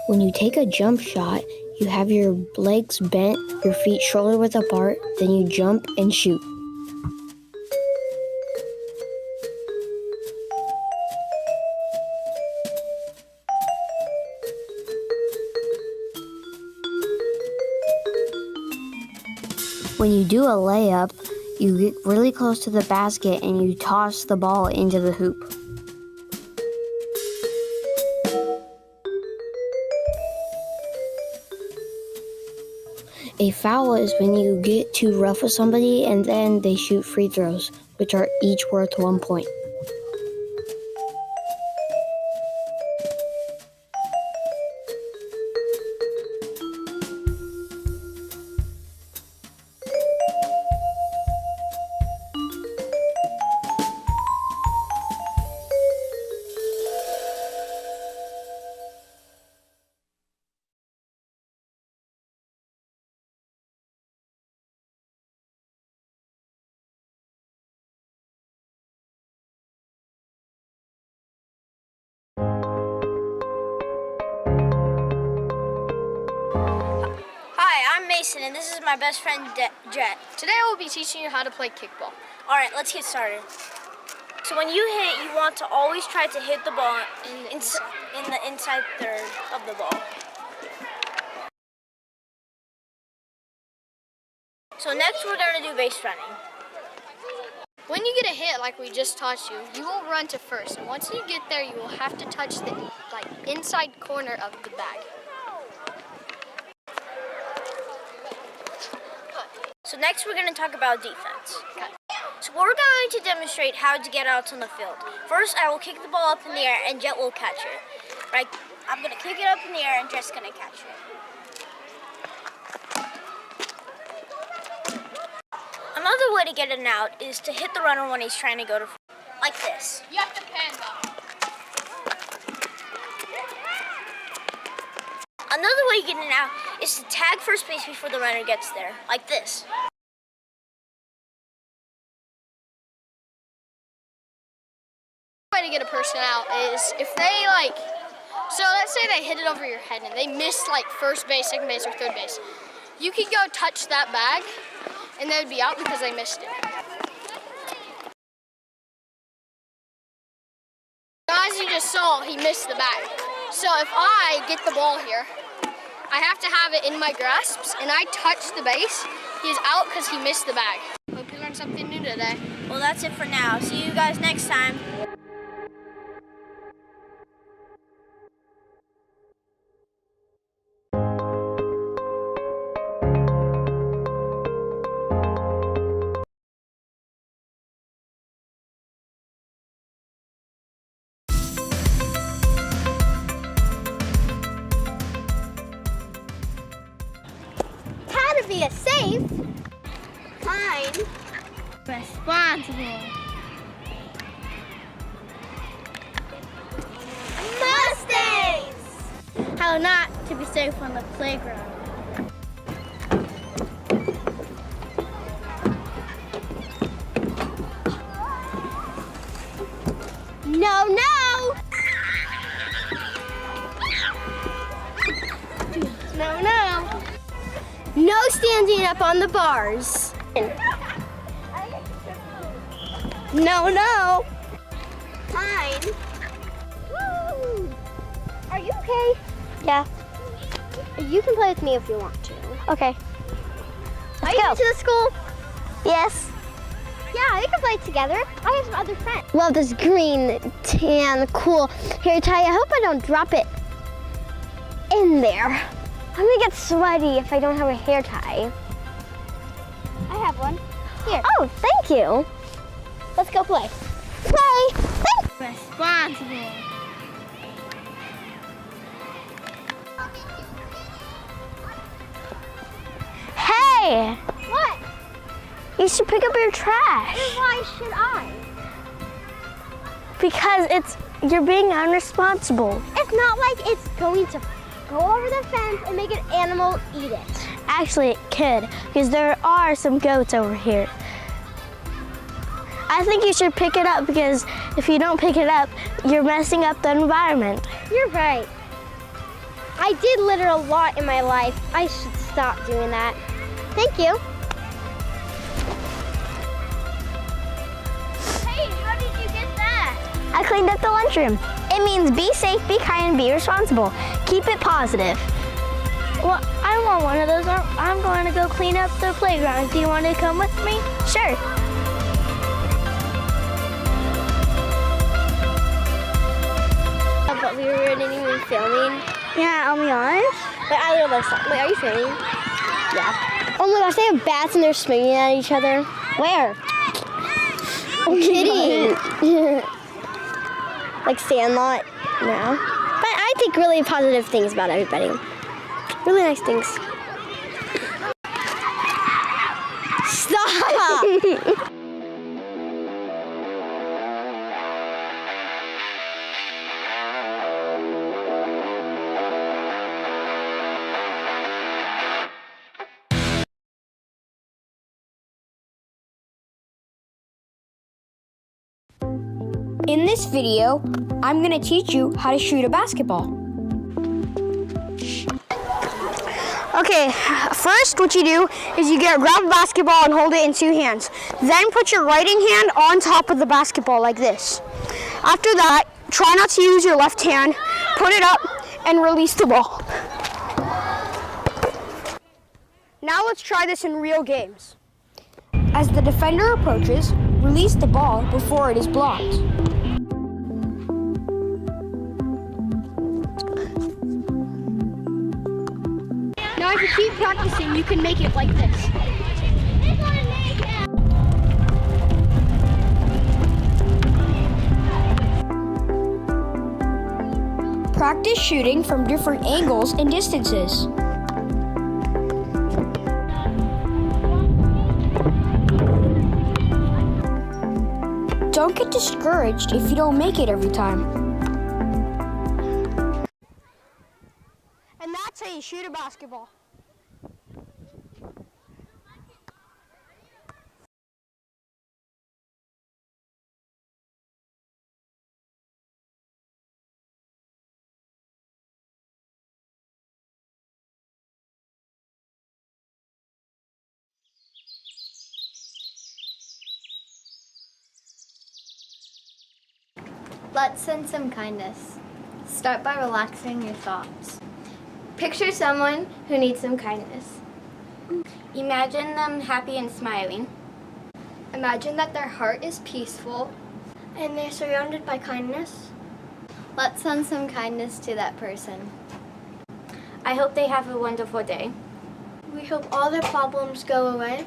S6: When you take a jump shot, you have your legs bent, your feet shoulder width apart, then you jump and shoot. When you do a layup, you get really close to the basket and you toss the ball into the hoop. A foul is when you get too rough with somebody and then they shoot free throws, which are each worth 1 point.
S2: Mason, and this is my best friend Jet.
S12: Today I will be teaching you how to play kickball.
S2: All right, let's get started. So when you hit, you want to always try to hit the ball in the inside third of the ball. So next we're going to do base running.
S12: When you get a hit like we just taught you, you will run to first. And once you get there, you will have to touch the inside corner of the bag.
S2: So next we're going to talk about defense. Okay. So we're going to demonstrate how to get out on the field. First, I will kick the ball up in the air and Jet will catch it. Right? I'm going to kick it up in the air and Jet's going to catch it. Another way to get it out is to hit the runner when he's trying to go to like this.
S12: You have to pan though.
S2: Another way to get it out is to tag first base before the runner gets there, like this.
S12: Way to get a person out is if they so let's say they hit it over your head and they missed first base, second base, or third base. You could go touch that bag and they would be out because they missed it. As you just saw, he missed the bag. So if I get the ball here, I have to have it in my grasps, and I touch the base. He's out because he missed the bag. Hope you learned something new today.
S2: Well, that's it for now. See you guys next time.
S3: be a safe, kind,
S4: responsible
S3: Mustangs.
S4: how not to be safe on the playground.
S3: No, no.
S4: No, no.
S3: No standing up on the bars. No, no. Fine. Woo. Are you okay?
S10: Yeah. You can play with me if you want to.
S3: Okay.
S10: Let's
S3: Are
S10: go.
S3: you to the school?
S10: Yes.
S3: Yeah, we can play together. I have some other friends.
S10: Love this green, tan, cool hair tie. I hope I don't drop it in there. I'm gonna get sweaty if I don't have a hair tie.
S3: I have one. Here.
S10: Oh, thank you. Let's go play. Play.
S4: Responsible.
S10: Hey,
S3: What?
S10: you should pick up your trash.
S3: Why should I?
S10: Because you're being unresponsible.
S3: It's not like it's going to go over the fence and make an animal eat it.
S10: Actually, it could, because there are some goats over here. I think you should pick it up, because if you don't pick it up, you're messing up the environment.
S3: You're right. I did litter a lot in my life. I should stop doing that. Thank you. Hey, how did you get that?
S10: I cleaned up the lunchroom. It means be safe, be kind, and be responsible. Keep it positive.
S4: Well, I want one of those. I'm going to go clean up the playground. Do you want to come with me?
S10: Sure.
S3: But we weren't even filming.
S10: Yeah, I'll be honest.
S3: Wait, I literally stopped. Wait, are you filming? Yeah. Oh my gosh, they have bats and they're swinging at each other.
S10: Where?
S3: I'm kidding. Like Sandlot. No. But I think really positive things about everybody. Really nice things. Stop!
S6: In this video, I'm going to teach you how to shoot a basketball. Okay, first what you do is you grab a basketball and hold it in two hands. Then put your right hand on top of the basketball like this. After that, try not to use your left hand, put it up, and release the ball. Now let's try this in real games. As the defender approaches, release the ball before it is blocked.
S4: Now if you keep practicing, you can make it like this.
S6: Practice shooting from different angles and distances. Don't get discouraged if you don't make it every time.
S4: And that's how you shoot a basketball.
S13: Let's send some kindness. Start by relaxing your thoughts. Picture someone who needs some kindness. Imagine them happy and smiling. Imagine that their heart is peaceful
S4: And they're surrounded by kindness.
S13: Let's send some kindness to that person. I hope they have a wonderful day.
S4: We hope all their problems go away.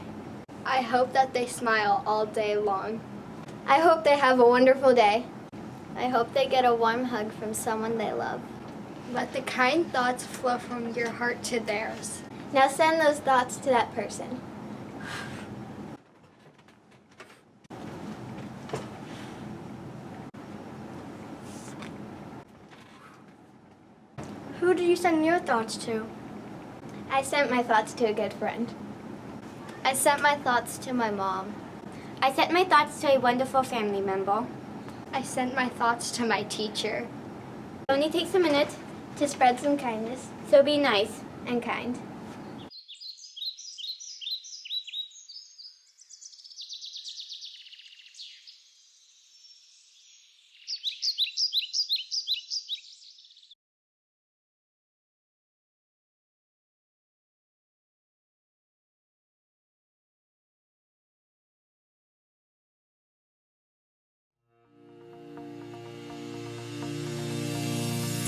S13: I hope that they smile all day long. I hope they have a wonderful day. I hope they get a warm hug from someone they love. Let the kind thoughts flow from your heart to theirs. Now send those thoughts to that person.
S10: Who did you send your thoughts to?
S13: I sent my thoughts to a good friend.
S10: I sent my thoughts to my mom. I sent my thoughts to a wonderful family member.
S13: I sent my thoughts to my teacher.
S10: It only takes a minute to spread some kindness, so be nice and kind.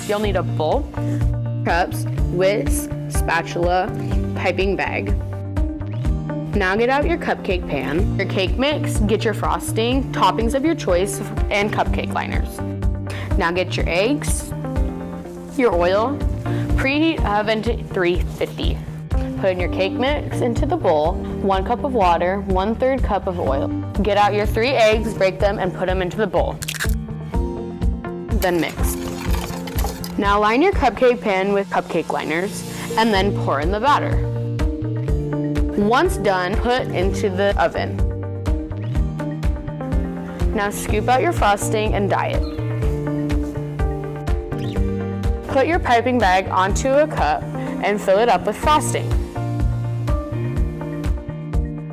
S14: You'll need a bowl, cups, whisk, spatula, piping bag. Now get out your cupcake pan, your cake mix, get your frosting, toppings of your choice, and cupcake liners. Now get your eggs, your oil, preheat oven to 350. Put in your cake mix into the bowl, 1 cup of water, 1/3 cup of oil. Get out your 3 eggs, break them, and put them into the bowl. Then mix. Now line your cupcake pan with cupcake liners and then pour in the batter. Once done, put into the oven. Now scoop out your frosting and dye it. Put your piping bag onto a cup and fill it up with frosting.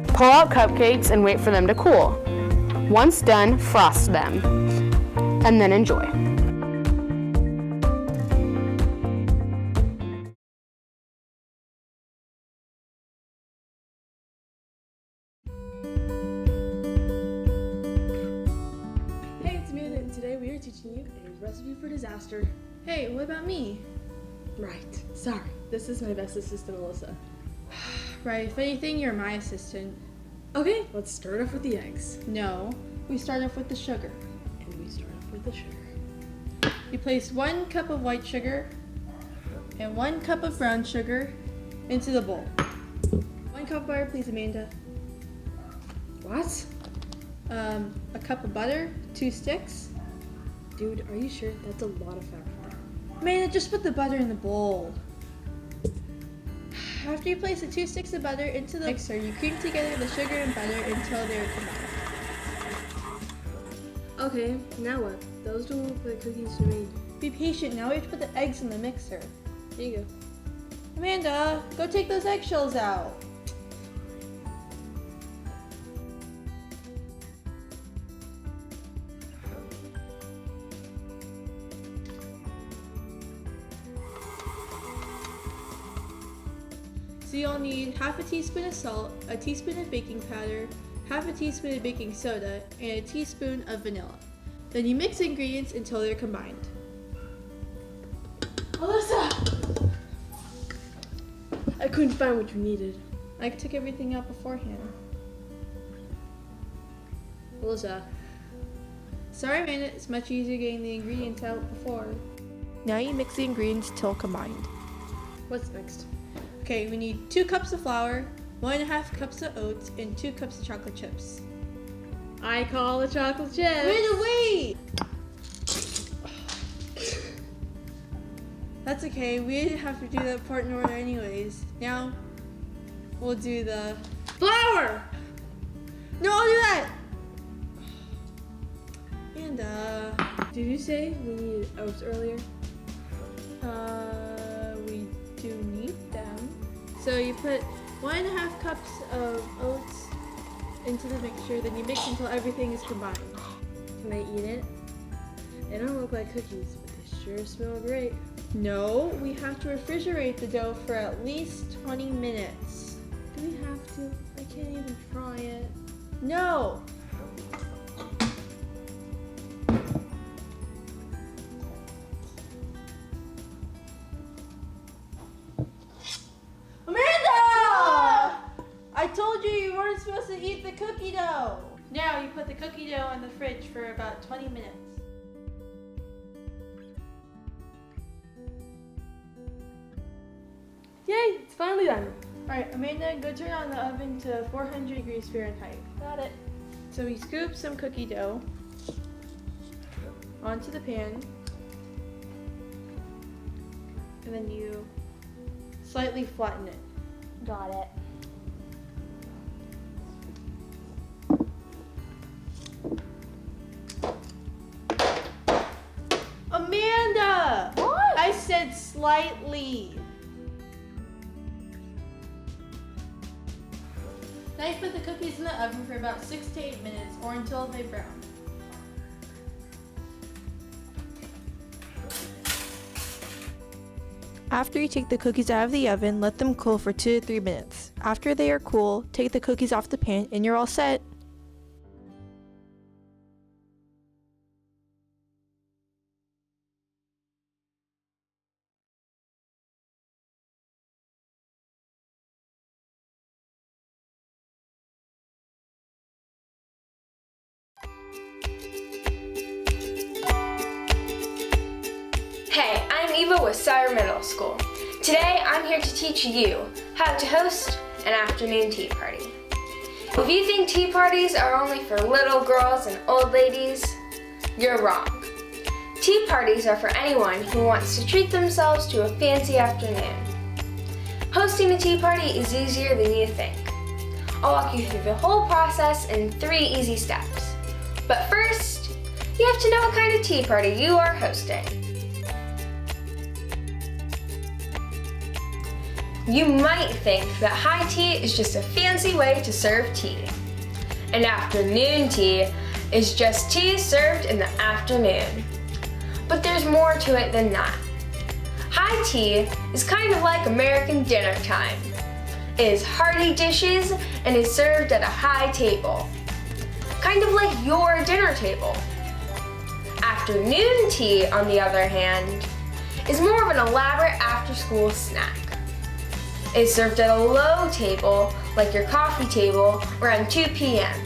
S14: Pull out cupcakes and wait for them to cool. Once done, frost them and then enjoy.
S15: Today we are teaching you a recipe for disaster.
S8: Hey, what about me?
S15: Right, sorry. This is my best assistant, Alyssa.
S8: Right, if anything, you're my assistant.
S15: Okay, let's start off with the eggs.
S8: No, we start off with the sugar.
S15: And we start off with the sugar.
S8: You place 1 cup of white sugar and 1 cup of brown sugar into the bowl. 1 cup of butter, please, Amanda.
S15: What?
S8: A cup of butter, 2 sticks.
S15: Dude, are you sure? That's a lot of fat for that.
S8: Amanda, just put the butter in the bowl. After you place the 2 sticks of butter into the mixer, you cream together the sugar and butter until they are combined.
S15: Okay, now what? Those don't look like cookies to me.
S8: Be patient, now we have to put the eggs in the mixer.
S15: Here you go.
S8: Amanda, go take those eggshells out. So you'll need half a teaspoon of salt, a teaspoon of baking powder, half a teaspoon of baking soda, and a teaspoon of vanilla. Then you mix the ingredients until they're combined.
S15: Alyssa! I couldn't find what you needed.
S8: I took everything out beforehand.
S15: Alyssa.
S8: Sorry, Amanda, it's much easier getting the ingredients out before. Now you mix the ingredients till combined.
S15: What's next?
S8: Okay, we need 2 cups of flour, 1.5 cups of oats, and 2 cups of chocolate chips.
S15: I call the chocolate chips.
S8: Amanda, wait! That's okay, we didn't have to do that part in order anyways. Now, we'll do the
S15: flour!
S8: No, I'll do that! And,
S15: Did you say we needed oats earlier?
S8: We do need them. So you put 1.5 cups of oats into the mixture, then you mix until everything is combined.
S15: Can I eat it? They don't look like cookies, but they sure smell great.
S8: No, we have to refrigerate the dough for at least 20 minutes.
S15: Do we have to? I can't even try it.
S8: No! Amanda! I told you you weren't supposed to eat the cookie dough. Now you put the cookie dough in the fridge for about 20 minutes. Yay, it's finally done. Alright, Amanda, go turn on the oven to 400 degrees Fahrenheit. Got it. So we scoop some cookie dough onto the pan, and then you slightly flatten it.
S13: Got it.
S8: Amanda! What? I said slightly. Now you put the cookies in the oven for about 6 to 8 minutes or until they brown. After you take the cookies out of the oven, let them cool for 2 to 3 minutes. After they are cool, take the cookies off the pan and you're all set.
S16: Hey, I'm Eva with Sire Middle School. Today I'm here to teach you how to host an afternoon tea party. If you think tea parties are only for little girls and old ladies, you're wrong. Tea parties are for anyone who wants to treat themselves to a fancy afternoon. Hosting a tea party is easier than you think. I'll walk you through the whole process in 3 easy steps. But first, you have to know what kind of tea party you are hosting. You might think that high tea is just a fancy way to serve tea. And afternoon tea is just tea served in the afternoon. But there's more to it than that. High tea is kind of like American dinner time. It is hearty dishes and is served at a high table. Kind of like your dinner table. Afternoon tea, on the other hand, is more of an elaborate after-school snack. It is served at a low table, like your coffee table, around 2 p.m.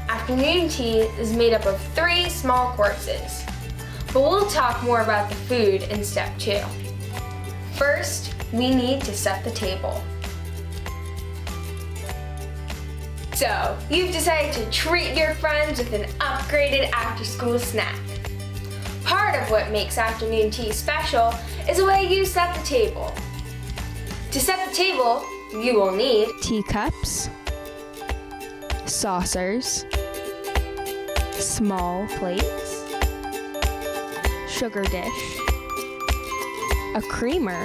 S16: Afternoon tea is made up of 3 small courses, but we'll talk more about the food in step 2. First, we need to set the table. So, you've decided to treat your friends with an upgraded after-school snack. Part of what makes afternoon tea special is the way you set the table. To set the table, you will need
S14: teacups, saucers, small plates, sugar dish, a creamer,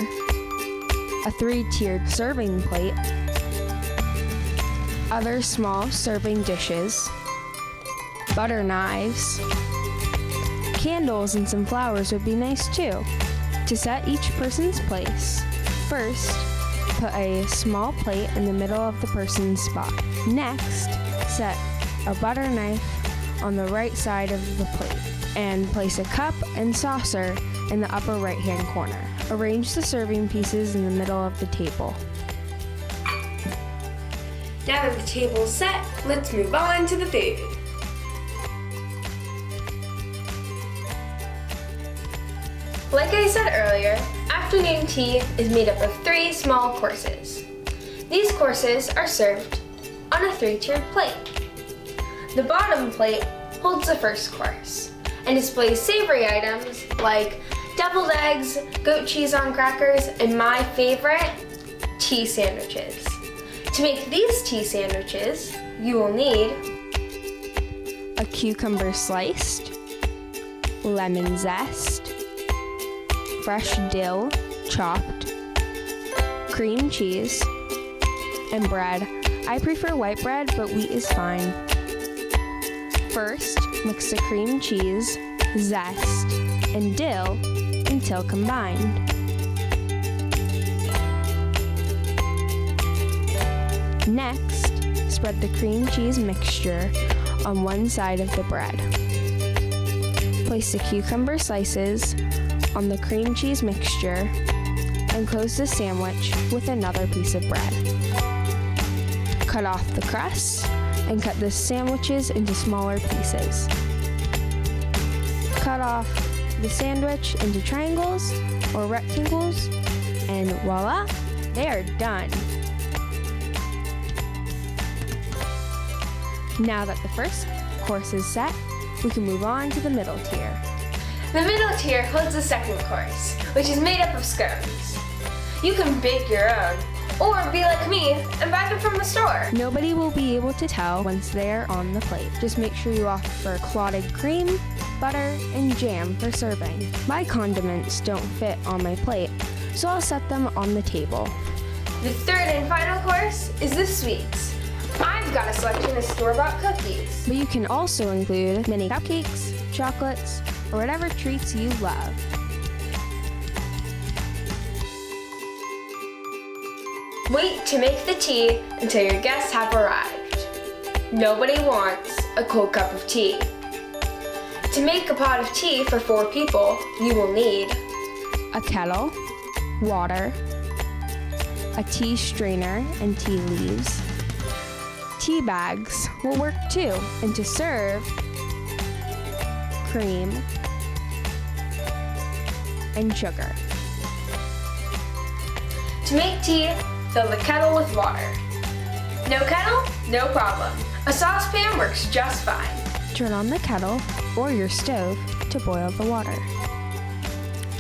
S14: a 3-tiered serving plate, other small serving dishes, butter knives, candles and some flowers would be nice too. To set each person's place, first, put a small plate in the middle of the person's spot. Next, set a butter knife on the right side of the plate and place a cup and saucer in the upper right-hand corner. Arrange the serving pieces in the middle of the table.
S16: Now that the table is set, let's move on to the food. Like I said earlier, afternoon tea is made up of 3 small courses. These courses are served on a 3-tiered plate. The bottom plate holds the first course and displays savory items like deviled eggs, goat cheese on crackers, and my favorite, tea sandwiches. To make these tea sandwiches, you will need
S14: a cucumber sliced, lemon zest, fresh dill chopped, cream cheese, and bread. I prefer white bread, but wheat is fine. First, mix the cream cheese, zest, and dill until combined. Next, spread the cream cheese mixture on one side of the bread. Place the cucumber slices on the cream cheese mixture and close the sandwich with another piece of bread. Cut off the crust and cut the sandwiches into smaller pieces. Cut off the sandwich into triangles or rectangles, and voila,
S16: They are done. Now that the first course is set, we can move on to the middle tier. The middle tier holds the second course, which is made up of scones. You can bake your own, or be like me and buy them from the store. Nobody will be able to tell once they're on the plate. Just make sure you offer clotted cream, butter, and jam for serving. My condiments don't fit on my plate, so I'll set them on the table. The third and final course is the sweets. I've got a selection of store-bought cookies, but you can also include mini cupcakes, chocolates, or whatever treats you love. Wait to make the tea until your guests have arrived. Nobody wants a cold cup of tea. To make a pot of tea for 4 people, you will need a kettle, water, a tea strainer and tea leaves. Tea bags will work too, and to serve, cream and sugar. To make tea, fill the kettle with water. No kettle? No problem. A saucepan works just fine. Turn on the kettle or your stove to boil the water.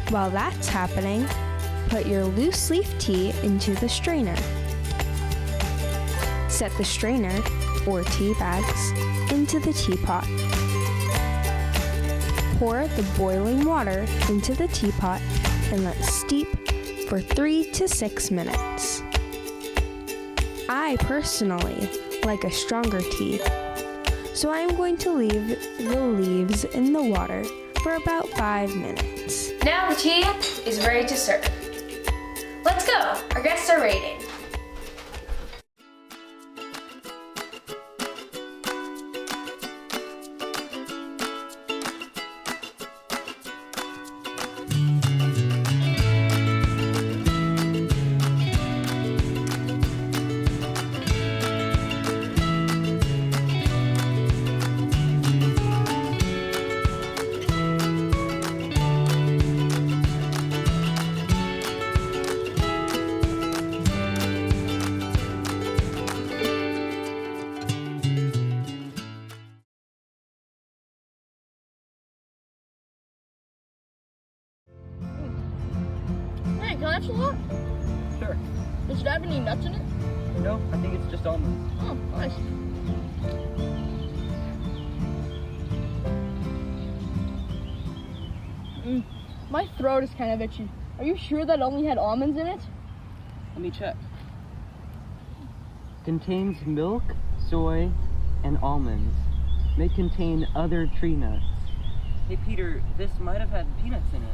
S16: While that's happening, put your loose leaf tea into the strainer. Set the strainer, or tea bags, into the teapot. Pour the boiling water into the teapot and let steep for 3 to 6 minutes. I personally like a stronger tea, so I am going to leave the leaves in the water for about 5 minutes. Now the tea is ready to serve. Let's go, our guests are waiting.
S17: Hey, can I have some hot?
S18: Sure.
S17: Does it have any nuts in it?
S18: No, I think it's just almonds.
S17: Oh, nice. My throat is kind of itchy. Are you sure that only had almonds in it?
S18: Let me check. Contains milk, soy, and almonds. May contain other tree nuts. Hey Peter, this might have had peanuts in it.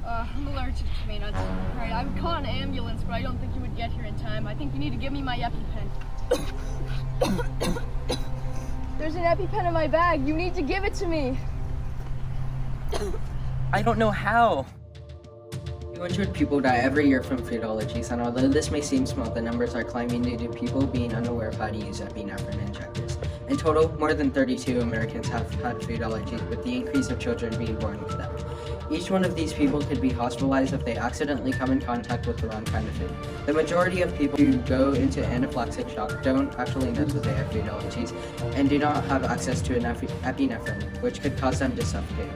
S17: I'm allergic to peanuts. Alright, I would call an ambulance, but I don't think you would get here in time. I think you need to give me my EpiPen. There's an EpiPen in my bag. You need to give it to me.
S18: I don't know how.
S19: 200 people die every year from food allergies, and although this may seem small, the numbers are climbing due to people being unaware of how to use epinephrine injectors. In total, more than 32 Americans have had food allergies, with the increase of children being born with them. Each one of these people could be hospitalized if they accidentally come in contact with the wrong kind of food. The majority of people who go into anaphylactic shock don't actually know that they have food allergies and do not have access to epinephrine, which could cause them to suffocate.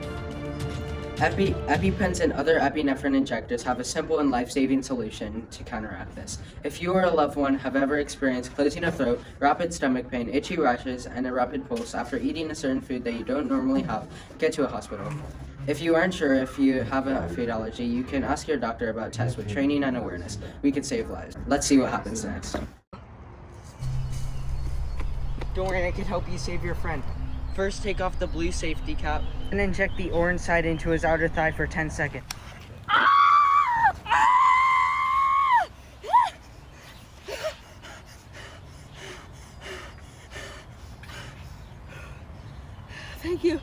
S19: EpiPens and other epinephrine injectors have a simple and life-saving solution to counteract this. If you or a loved one have ever experienced closing of throat, rapid stomach pain, itchy rashes, and a rapid pulse after eating a certain food that you don't normally have, get to a hospital. If you aren't sure if you have a food allergy, you can ask your doctor about tests with training and awareness. We can save lives. Let's see what happens next.
S18: Don't worry, I can help you save your friend. First, take off the blue safety cap and inject the orange side into his outer thigh for 10 seconds.
S17: Thank you.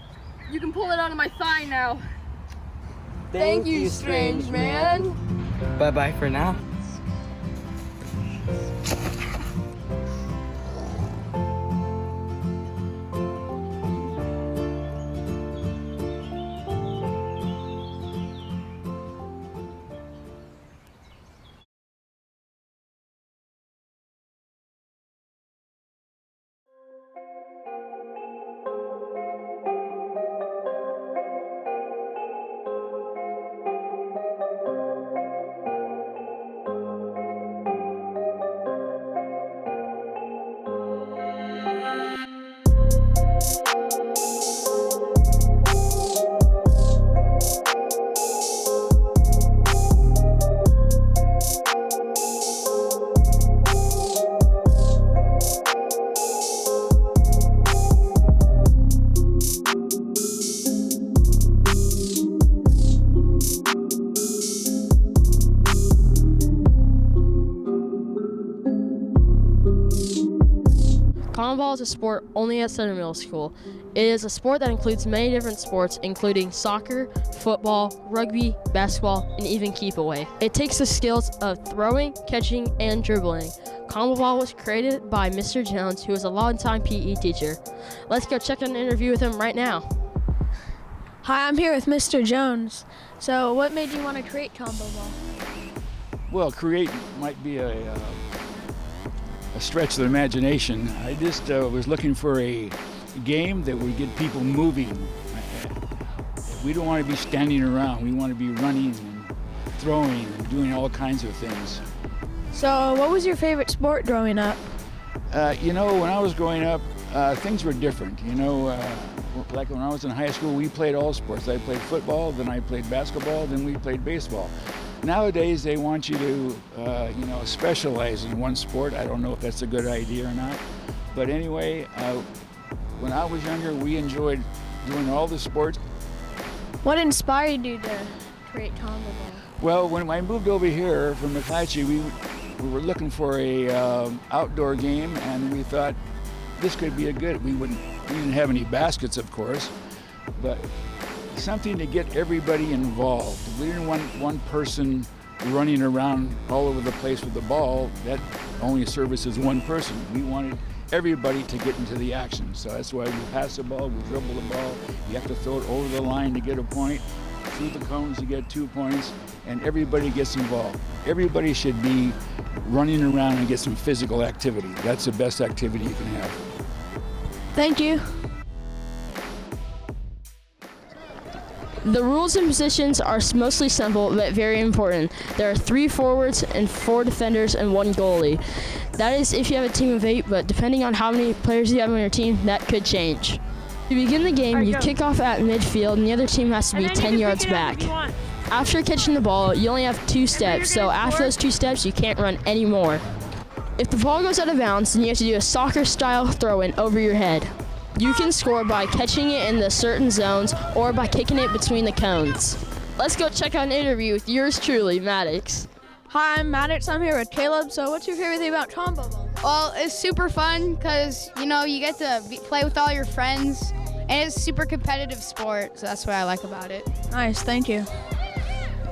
S17: You can pull it out of my thigh now. Thank you, strange man.
S18: Bye-bye for now.
S20: Common ball is a sport only at Sutter Middle School. It is a sport that includes many different sports, including soccer, football, rugby, basketball, and even keep away. It takes the skills of throwing, catching, and dribbling. Common ball was created by Mr. Jones, who is a longtime PE teacher. Let's go check out an interview with him right now.
S4: Hi, I'm here with Mr. Jones. So what made you want to create combo ball?
S21: Well, create might be a stretch of the imagination. I just was looking for a game that would get people moving. We don't want to be standing around. We want to be running and throwing and doing all kinds of things.
S4: So what was your favorite sport growing up?
S21: When I was growing up, things were different. Like when I was in high school, we played all sports. I played football, then I played basketball, then we played baseball. Nowadays, they want you to, specialize in one sport. I don't know if that's a good idea or not. But anyway, when I was younger, we enjoyed doing all the sports.
S4: What inspired you to create combo ball?
S21: Well, when I moved over here from McClatchy, we were looking for a outdoor game, and we thought this could be we didn't have any baskets, of course, but something to get everybody involved. We didn't want one person running around all over the place with the ball. That only services one person. We wanted everybody to get into the action. So that's why we pass the ball, we dribble the ball. You have to throw it over the line to get a point. Through the cones, you get 2 points, and everybody gets involved. Everybody should be running around and get some physical activity. That's the best activity you can have.
S4: Thank you.
S20: The rules and positions are mostly simple but very important. There are 3 forwards and 4 defenders and 1 goalie. That is if you have a team of 8, but depending on how many players you have on your team, that could change. To begin the game, you kick off at midfield and the other team has to be 10 yards back. After catching the ball, you only have 2 steps, so after those 2 steps, you can't run anymore. If the ball goes out of bounds, then you have to do a soccer-style throw-in over your head. You can score by catching it in the certain zones or by kicking it between the cones. Let's go check out an interview with yours truly, Maddox.
S4: Hi, I'm Maddox. I'm here with Caleb. So what's your favorite thing about combo ball?
S22: Well, it's super fun because, you get to play with all your friends, and it's a super competitive sport, so that's what I like about it.
S4: Nice, thank you.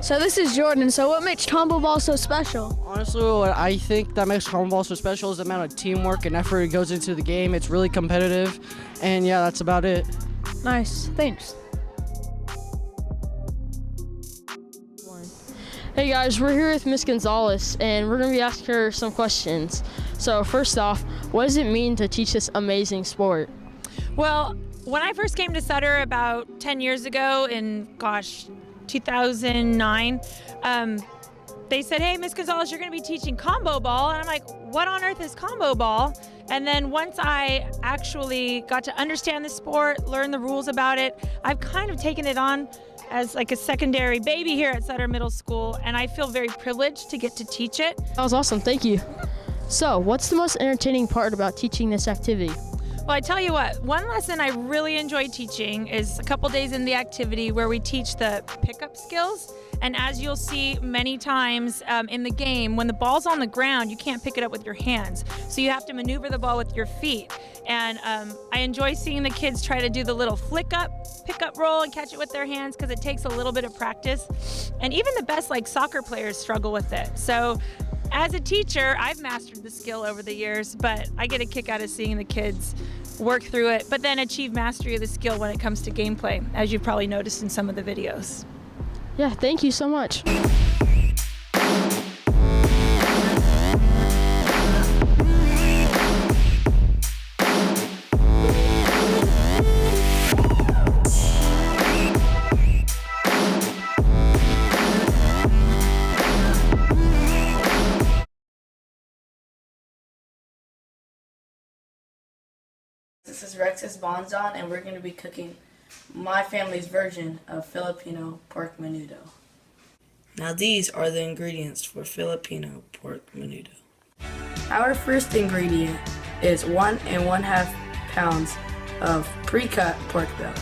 S4: So this is Jordan. So what makes combo ball so special?
S23: Honestly, what I think that makes combo ball so special is the amount of teamwork and effort that goes into the game. It's really competitive, and yeah, that's about it.
S4: Nice, thanks.
S20: Hey guys, we're here with Miss Gonzalez, and we're going to be asking her some questions. So first off, what does it mean to teach this amazing sport?
S24: Well, when I first came to Sutter about 10 years ago in, 2009, they said, hey, Miss Gonzalez, you're going to be teaching combo ball. And I'm like, what on earth is combo ball? And then once I actually got to understand the sport, learn the rules about it, I've kind of taken it on as like a secondary baby here at Sutter Middle School, and I feel very privileged to get to teach it.
S20: That was awesome, thank you. So, what's the most entertaining part about teaching this activity?
S24: Well, I tell you what, one lesson I really enjoy teaching is a couple days in the activity where we teach the pickup skills. And as you'll see many times in the game, when the ball's on the ground, you can't pick it up with your hands. So you have to maneuver the ball with your feet. And I enjoy seeing the kids try to do the little flick up, pick up roll and catch it with their hands because it takes a little bit of practice. And even the best soccer players struggle with it. So as a teacher, I've mastered the skill over the years, but I get a kick out of seeing the kids work through it, but then achieve mastery of the skill when it comes to gameplay, as you've probably noticed in some of the videos.
S20: Yeah, thank you so much.
S25: This is Rexus Bonzon, and we're going to be cooking my family's version of Filipino pork menudo. Now these are the ingredients for Filipino pork menudo. Our first ingredient is 1 1/2 pounds of pre-cut pork belly.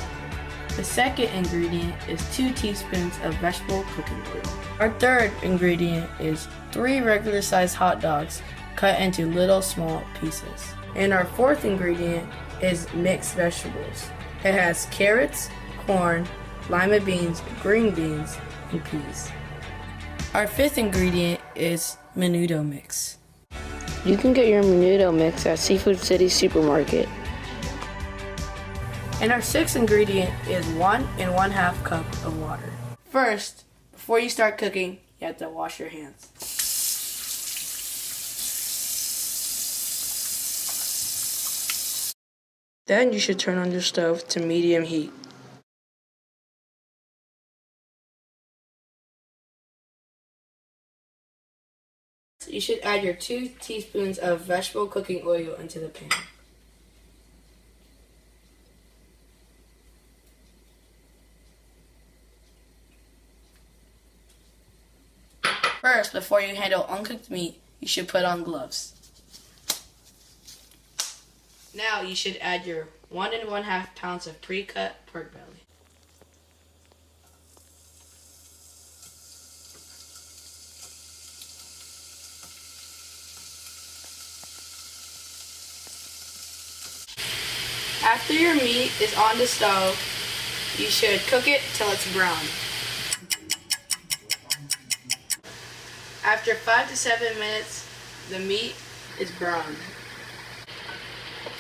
S25: The second ingredient is 2 teaspoons of vegetable cooking oil. Our third ingredient is 3 regular-sized hot dogs cut into little small pieces. And our fourth ingredient is mixed vegetables. It has carrots, corn, lima beans, green beans, and peas. Our fifth ingredient is menudo mix.
S14: You can get your menudo mix at Seafood City Supermarket.
S25: And our sixth ingredient is 1 1/2 cup of water. First, before you start cooking, you have to wash your hands. Then you should turn on your stove to medium heat. You should add your 2 teaspoons of vegetable cooking oil into the pan. First, before you handle uncooked meat, you should put on gloves. Now you should add your 1 1/2 pounds of pre-cut pork belly. After your meat is on the stove, you should cook it till it's brown. After 5 to 7 minutes, the meat is brown.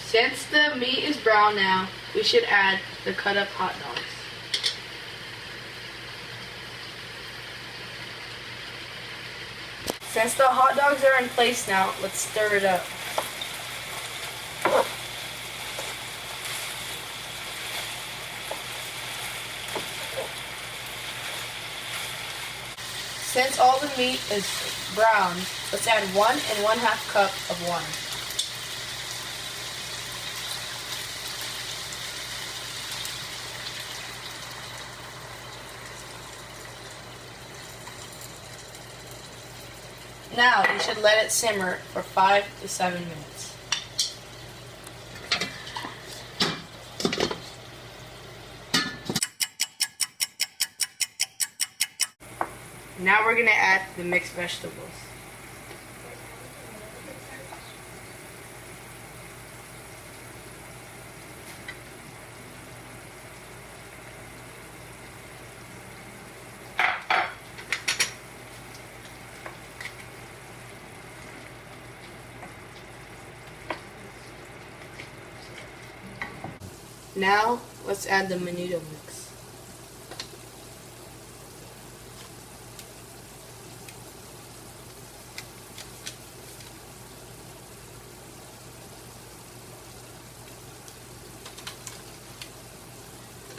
S25: Since the meat is brown now, we should add the cut up hot dogs. Since the hot dogs are in place now, let's stir it up. Since all the meat is brown, let's add 1 1/2 cup of water. Now you should let it simmer for 5 to 7 minutes. Now we're going to add the mixed vegetables. Now let's add the menudo mix.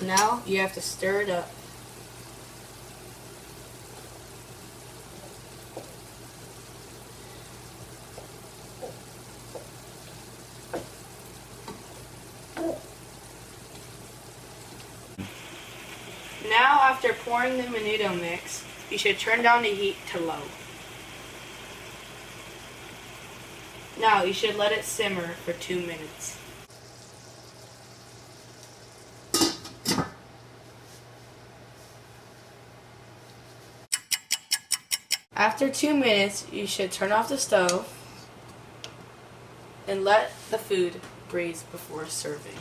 S25: Now you have to stir it up. Now after pouring the menudo mix, you should turn down the heat to low. Now you should let it simmer for 2 minutes. After 2 minutes, you should turn off the stove and let the food breathe before serving.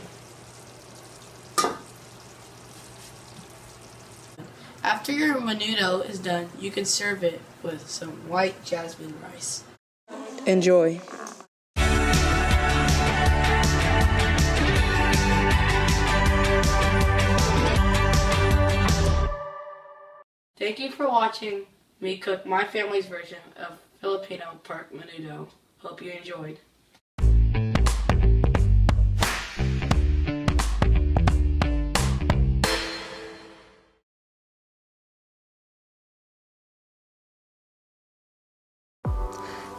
S25: After your menudo is done, you can serve it with some white jasmine rice. Enjoy. Thank you for watching me cook my family's version of Filipino pork menudo. Hope you enjoyed.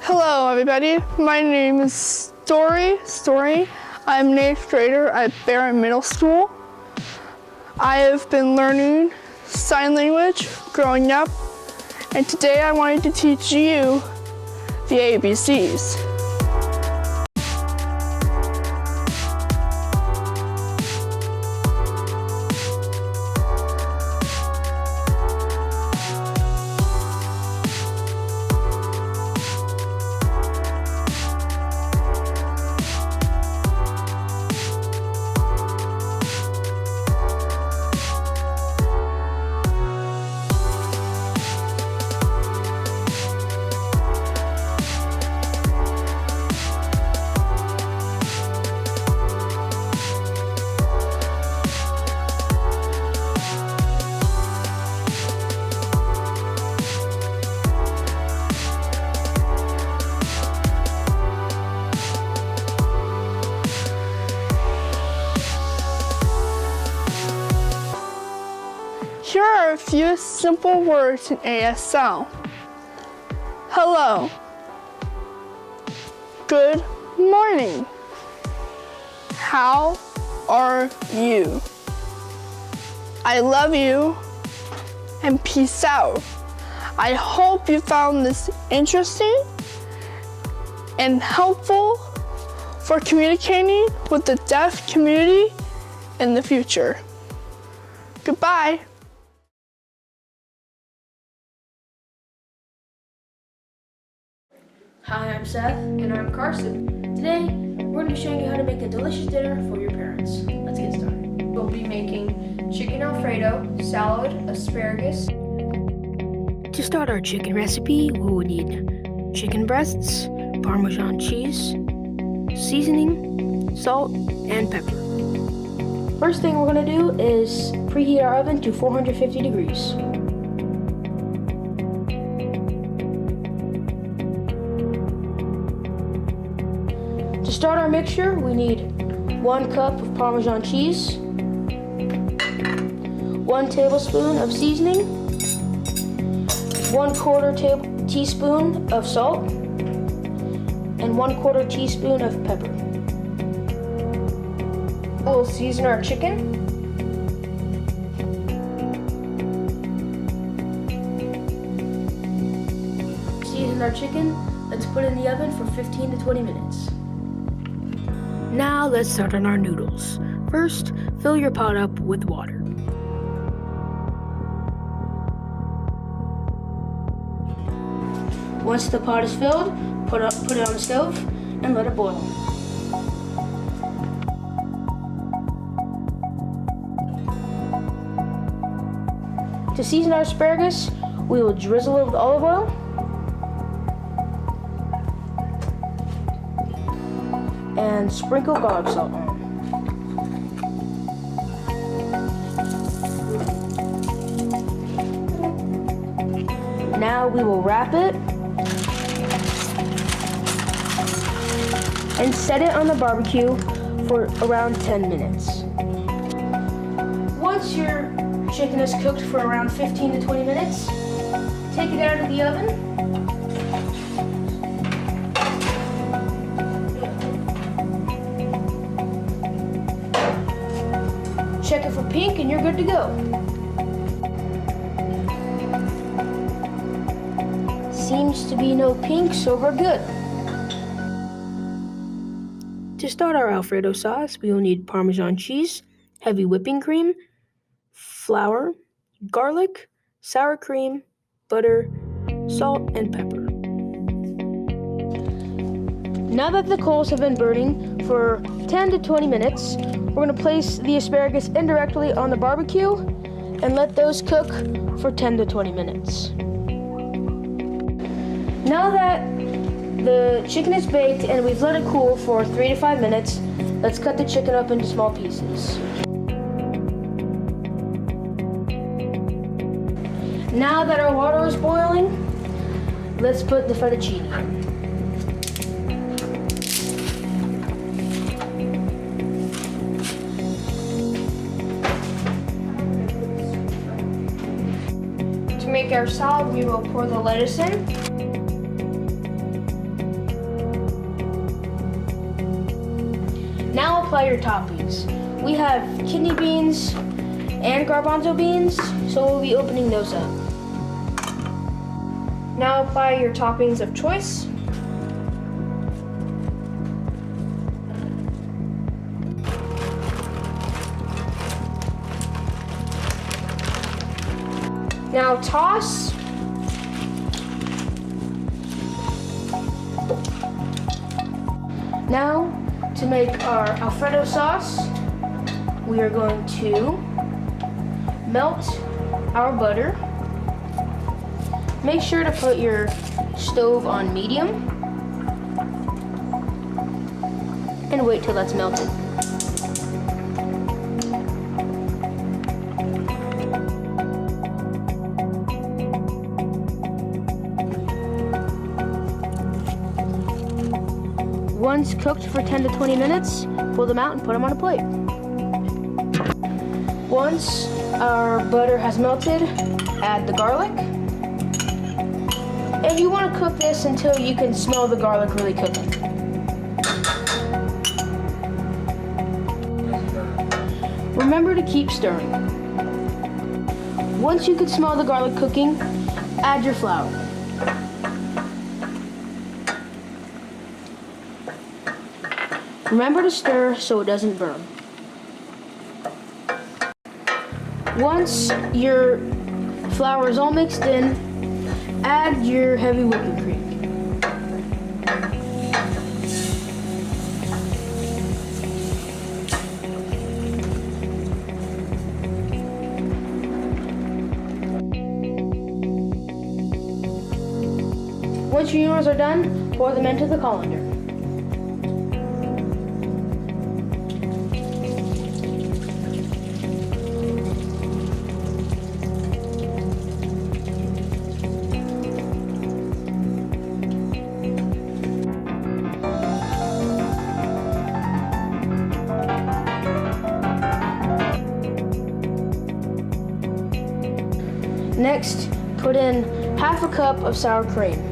S1: Hello everybody, my name is Story. I'm an 8th grader at Barron Middle School. I have been learning sign language growing up, and today I wanted to teach you the ABCs. few simple words in ASL. Hello. Good morning. How are you? I love you, and peace out. I hope you found this interesting and helpful for communicating with the deaf community in the future. Goodbye.
S5: Hi, I'm Seth. And I'm Carson. Today, we're going to be showing you how to make a delicious dinner for your parents. Let's get started. We'll be making chicken Alfredo, salad, asparagus.
S7: To start our chicken recipe, we will need chicken breasts, Parmesan cheese, seasoning, salt, and pepper.
S5: First thing we're going to do is preheat our oven to 450 degrees. To start our mixture, we need 1 cup of Parmesan cheese, 1 tablespoon of seasoning, 1/4 teaspoon of salt, and 1/4 teaspoon of pepper. We'll season our chicken. Season our chicken. Let's put it in the oven for 15 to 20 minutes.
S7: Now let's start on our noodles. First, fill your pot up with water.
S5: Once the pot is filled, put it on the stove and let it boil. To season our asparagus, we will drizzle it with olive oil. And sprinkle garlic salt on. Now we will wrap it and set it on the barbecue for around 10 minutes. Once your chicken is cooked for around 15 to 20 minutes, take it out of the oven. Check it for pink and you're good to go. Seems to be no pink, so we're good.
S7: To start our Alfredo sauce, we will need Parmesan cheese, heavy whipping cream, flour, garlic, sour cream, butter, salt, and pepper.
S5: Now that the coals have been burning for 10 to 20 minutes, we're going to place the asparagus indirectly on the barbecue and let those cook for 10 to 20 minutes. Now that the chicken is baked and we've let it cool for 3 to 5 minutes, let's cut the chicken up into small pieces. Now that our water is boiling, let's put the fettuccine in. To make our salad, we will pour the lettuce in. Now apply your toppings. We have kidney beans and garbanzo beans, so we'll be opening those up. Now apply your toppings of choice. Now toss. Now, to make our Alfredo sauce, we are going to melt our butter. Make sure to put your stove on medium and wait till that's melted. Once cooked for 10 to 20 minutes, pull them out and put them on a plate. Once our butter has melted, add the garlic. And you want to cook this until you can smell the garlic really cooking. Remember to keep stirring. Once you can smell the garlic cooking, add your flour. Remember to stir so it doesn't burn. Once your flour is all mixed in, add your heavy whipping cream. Once your noodles are done, pour them into the colander. Next, put in half a cup of sour cream.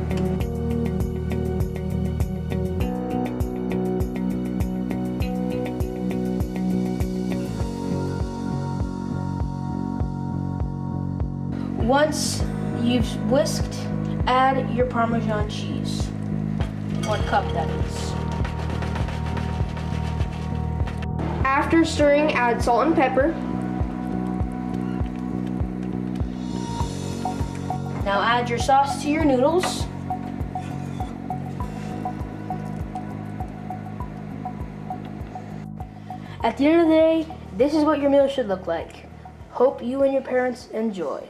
S5: Once you've whisked, add your Parmesan cheese. 1 cup, that is. After stirring, add salt and pepper. Now add your sauce to your noodles. At the end of the day, this is what your meal should look like. Hope you and your parents enjoy.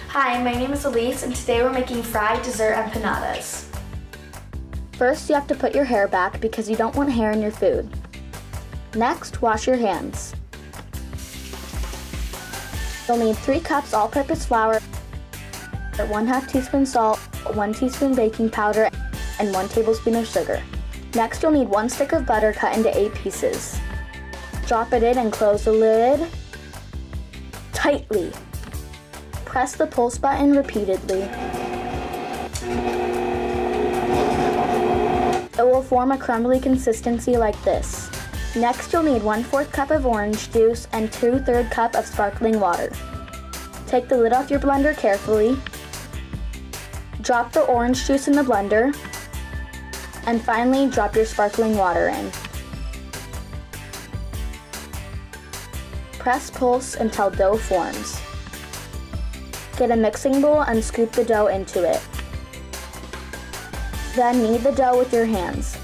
S2: Hi, my name is Elise, and today we're making fried dessert empanadas.
S3: First, you have to put your hair back because you don't want hair in your food. Next, wash your hands. You'll need 3 cups all-purpose flour, 1/2 teaspoon salt, 1 teaspoon baking powder, and 1 tablespoon of sugar. Next, you'll need 1 stick of butter cut into 8 pieces. Drop it in and close the lid tightly. Press the pulse button repeatedly. It will form a crumbly consistency like this. Next, you'll need 1/4 cup of orange juice and 2/3 cup of sparkling water. Take the lid off your blender carefully. Drop the orange juice in the blender. And finally, drop your sparkling water in. Press pulse until dough forms. Get a mixing bowl and scoop the dough into it. Then knead the dough with your hands.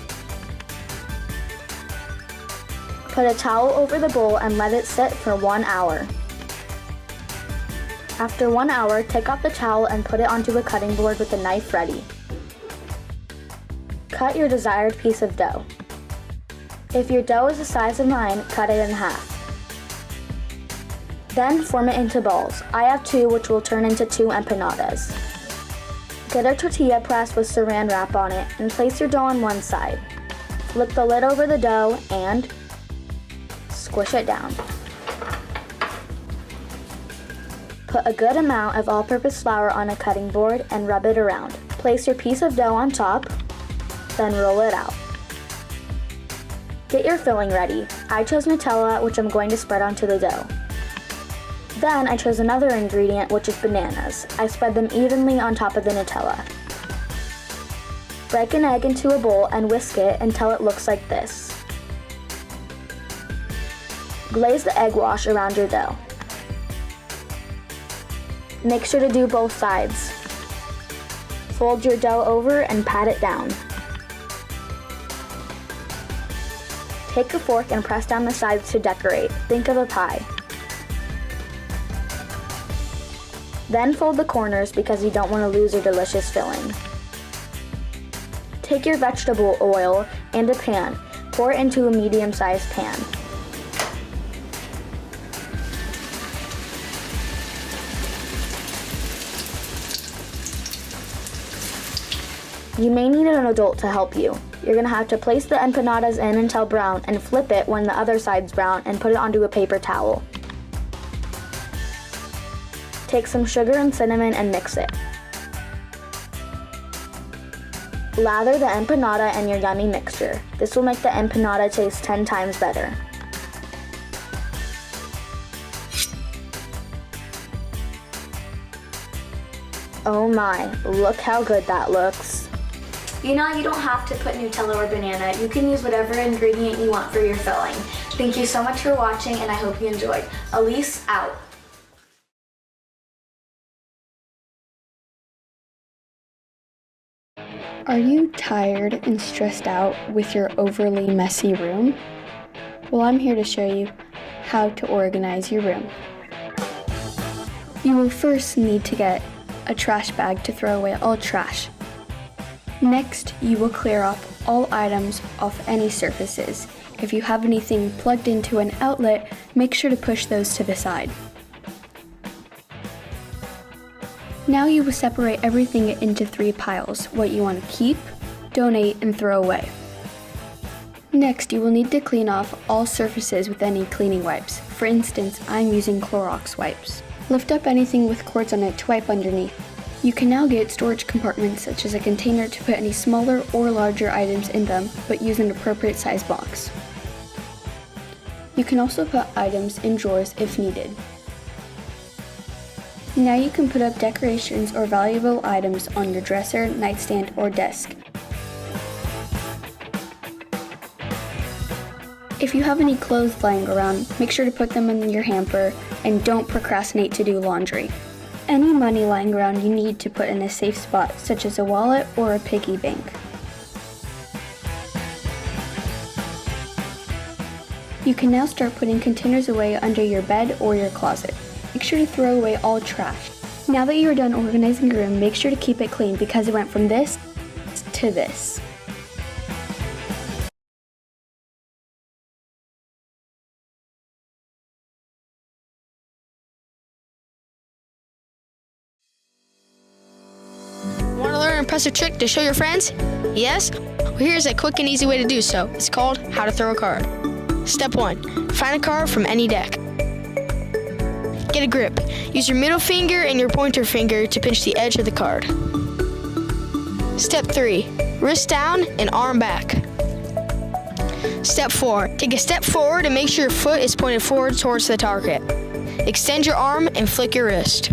S3: Put a towel over the bowl and let it sit for 1 hour. After 1 hour, take off the towel and put it onto a cutting board with a knife ready. Cut your desired piece of dough. If your dough is the size of mine, cut it in half. Then form it into balls. I have 2, which will turn into 2 empanadas. Get a tortilla press with saran wrap on it and place your dough on one side. Flip the lid over the dough and squish it down. Put a good amount of all-purpose flour on a cutting board and rub it around. Place your piece of dough on top, then roll it out. Get your filling ready. I chose Nutella, which I'm going to spread onto the dough. Then I chose another ingredient, which is bananas. I spread them evenly on top of the Nutella. Break an egg into a bowl and whisk it until it looks like this. Glaze the egg wash around your dough. Make sure to do both sides. Fold your dough over and pat it down. Take a fork and press down the sides to decorate. Think of a pie. Then fold the corners because you don't want to lose your delicious filling. Take your vegetable oil and a pan. Pour it into a medium-sized pan. You may need an adult to help you. You're going to have to place the empanadas in until brown and flip it when the other side's brown and put it onto a paper towel. Take some sugar and cinnamon and mix it. Lather the empanada in your yummy mixture. This will make the empanada taste 10 times better. Oh my, look how good that looks. You know, you don't have to put Nutella or banana. You can use whatever ingredient you want for your filling. Thank you so much for watching and I hope you enjoyed. Elise out.
S6: Are you tired and stressed out with your overly messy room? Well, I'm here to show you how to organize your room. You will first need to get a trash bag to throw away all trash. Next, you will clear off all items off any surfaces. If you have anything plugged into an outlet, make sure to push those to the side. Now you will separate everything into 3 piles, what you want to keep, donate, and throw away. Next, you will need to clean off all surfaces with any cleaning wipes. For instance, I'm using Clorox wipes. Lift up anything with cords on it to wipe underneath. You can now get storage compartments such as a container to put any smaller or larger items in them, but use an appropriate size box. You can also put items in drawers if needed. Now you can put up decorations or valuable items on your dresser, nightstand, or desk. If you have any clothes lying around, make sure to put them in your hamper and don't procrastinate to do laundry. Any money lying around you need to put in a safe spot, such as a wallet or a piggy bank. You can now start putting containers away under your bed or your closet. Make sure to throw away all trash. Now that you are done organizing your room, make sure to keep it clean because it went from this to this.
S9: Want to learn an impressive trick to show your friends? Yes? Well, here's a quick and easy way to do so. It's called How to Throw a Card. Step 1. Find a card from any deck. Get a grip. Use your middle finger and your pointer finger to pinch the edge of the card. Step 3. Wrist down and arm back. Step 4. Take a step forward and make sure your foot is pointed forward towards the target. Extend your arm and flick your wrist.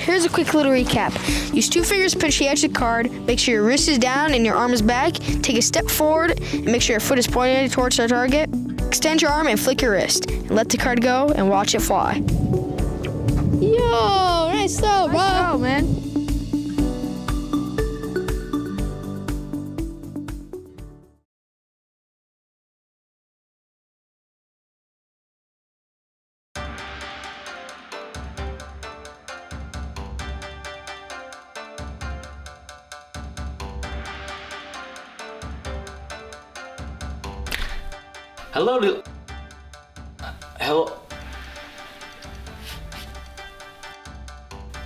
S9: here's a quick little recap. Use 2 fingers to pinch the edge of the card. Make sure your wrist is down and your arm is back. Take a step forward and make sure your foot is pointed towards the target. Extend your arm and flick your wrist. And let the card go and watch it fly. Yo, nice throw, bro.
S1: Nice throw, man.
S10: Hello.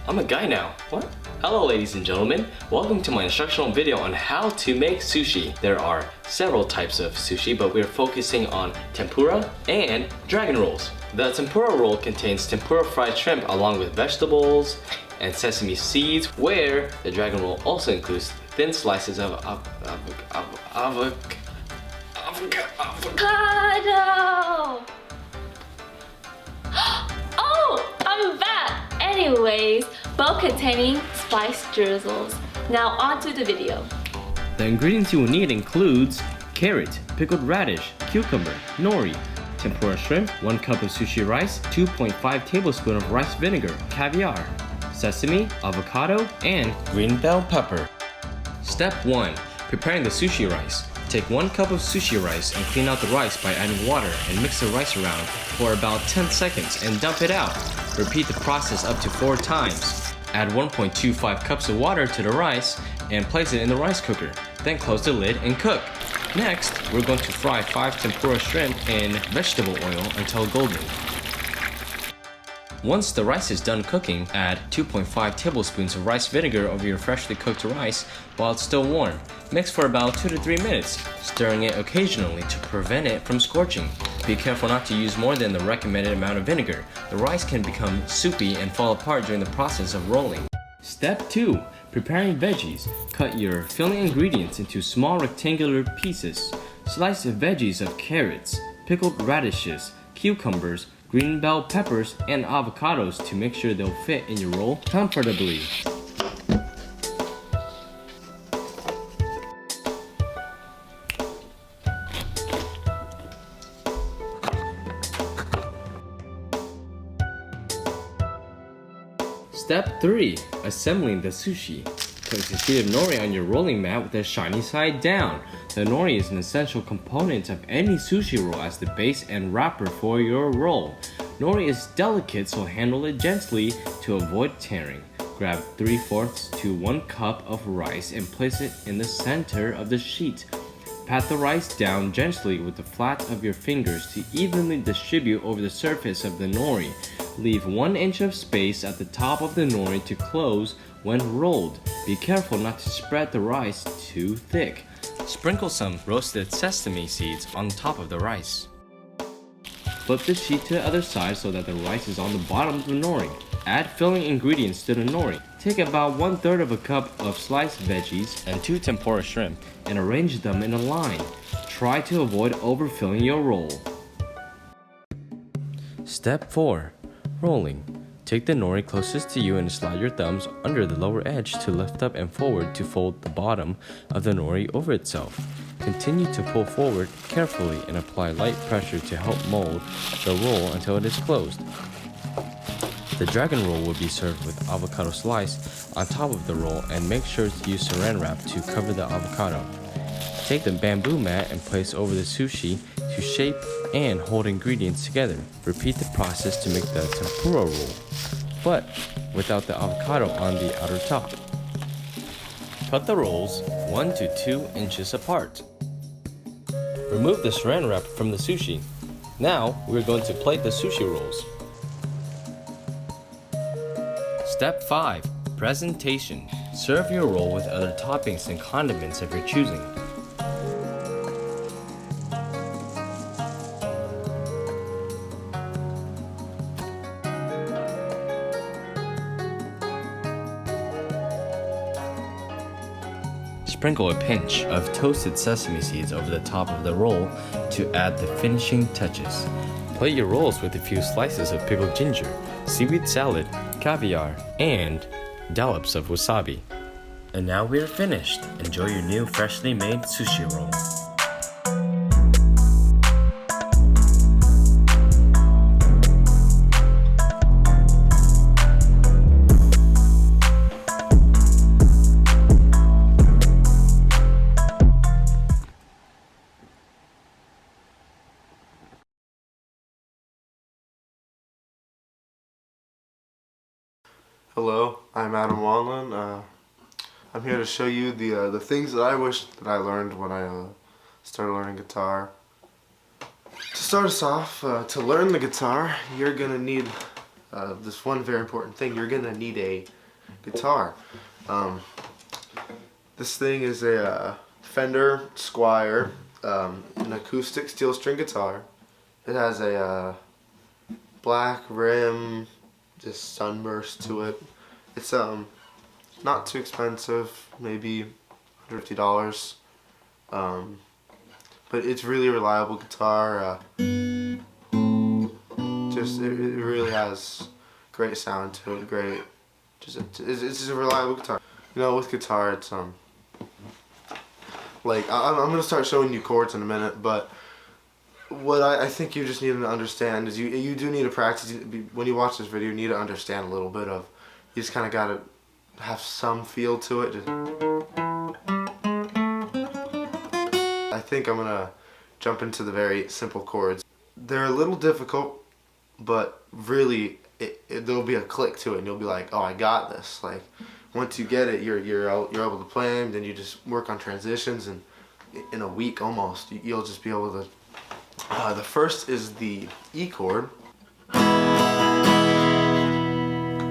S10: I'm a guy now. What? Hello ladies and gentlemen. Welcome to my instructional video on how to make sushi. There are several types of sushi, but we're focusing on tempura and dragon rolls. The tempura roll contains tempura fried shrimp along with vegetables and sesame seeds, where the dragon roll also includes thin slices of avocado.
S11: Oh, I'm back! Anyways, both containing spice drizzles. Now on to the video.
S10: The ingredients you will need includes carrot, pickled radish, cucumber, nori, tempura shrimp, 1 cup of sushi rice, 2.5 tablespoons of rice vinegar, caviar, sesame, avocado, and green bell pepper. Step 1. Preparing the sushi rice. Take 1 cup of sushi rice and clean out the rice by adding water and mix the rice around for about 10 seconds and dump it out. Repeat the process up to 4 times. Add 1.25 cups of water to the rice and place it in the rice cooker. Then close the lid and cook. Next, we're going to fry 5 tempura shrimp in vegetable oil until golden. Once the rice is done cooking, add 2.5 tablespoons of rice vinegar over your freshly cooked rice while it's still warm. Mix for about 2 to 3 minutes, stirring it occasionally to prevent it from scorching. Be careful not to use more than the recommended amount of vinegar. The rice can become soupy and fall apart during the process of rolling. Step 2. Preparing veggies. Cut your filling ingredients into small rectangular pieces. Slice the veggies of carrots, pickled radishes, cucumbers, green bell peppers, and avocados to make sure they'll fit in your roll comfortably. Step 3. Assembling the sushi. Place a sheet of nori on your rolling mat with the shiny side down. The nori is an essential component of any sushi roll as the base and wrapper for your roll. Nori is delicate, so handle it gently to avoid tearing. Grab 3/4 to 1 cup of rice and place it in the center of the sheet. Pat the rice down gently with the flat of your fingers to evenly distribute over the surface of the nori. Leave 1 inch of space at the top of the nori to close when rolled. Be careful not to spread the rice too thick. Sprinkle some roasted sesame seeds on top of the rice. Flip the sheet to the other side so that the rice is on the bottom of the nori. Add filling ingredients to the nori. Take about 1/3 of a cup of sliced veggies and 2 tempura shrimp and arrange them in a line. Try to avoid overfilling your roll. Step 4. Rolling. Take the nori closest to you and slide your thumbs under the lower edge to lift up and forward to fold the bottom of the nori over itself. Continue to pull forward carefully and apply light pressure to help mold the roll until it is closed. The dragon roll will be served with avocado slice on top of the roll, and make sure to use saran wrap to cover the avocado. Take the bamboo mat and place over the sushi to shape and hold ingredients together. Repeat the process to make the tempura roll, but without the avocado on the outer top. Cut the rolls 1 to 2 inches apart. Remove the saran wrap from the sushi. Now we're going to plate the sushi rolls. Step 5. Presentation. Serve your roll with other toppings and condiments of your choosing. Sprinkle a pinch of toasted sesame seeds over the top of the roll to add the finishing touches. Plate your rolls with a few slices of pickled ginger, seaweed salad, caviar, and dollops of wasabi. And now we're finished. Enjoy your new freshly made sushi roll.
S8: Hello, I'm Adam Wanlin. I'm here to show you the things that I wish that I learned when I started learning guitar. To start us off, to learn the guitar, you're gonna need this one very important thing. You're gonna need a guitar. This thing is a Fender Squier, an acoustic steel string guitar. It has a black rim, just sunburst to it. It's not too expensive, maybe $150. But it's really a reliable guitar. It really has great sound to it. It's just a reliable guitar. You know, with guitar, it's like I'm gonna start showing you chords in a minute, but what I think you just need to understand is you do need to practice. When you watch this video, you need to understand a little bit of, you just kind of got to have some feel to it. I think I'm going to jump into the very simple chords. They're a little difficult, but really there'll be a click to it and you'll be like, oh, I got this. Like, once you get it, you're able to play them, then you just work on transitions, and in a week almost, you'll just be able to. The first is the E chord.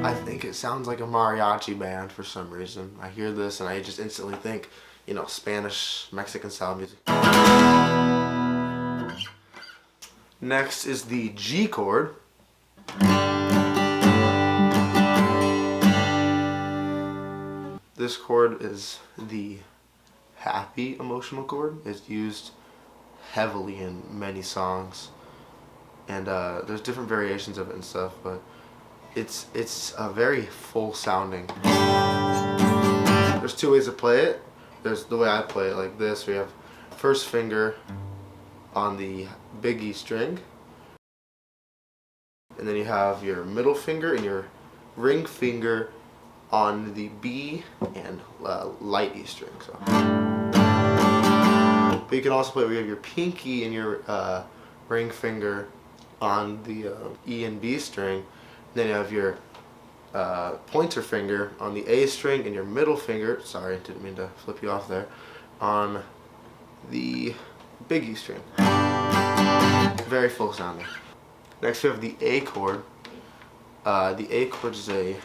S8: I think it sounds like a mariachi band for some reason. I hear this and I just instantly think, you know, Spanish, Mexican style music. Next is the G chord. This chord is the happy emotional chord. It's used heavily in many songs, and there's different variations of it and stuff, but it's a very full sounding. There's two ways to play it. There's the way I play it, like this. We have first finger on the big E string, and then you have your middle finger and your ring finger on the B and light E string. So. But you can also play where you have your pinky and your ring finger on the E and B string. Then you have your pointer finger on the A string and your middle finger, sorry, didn't mean to flip you off there, on the big E string. Very full sounding. Next we have the A chord. The A chord is a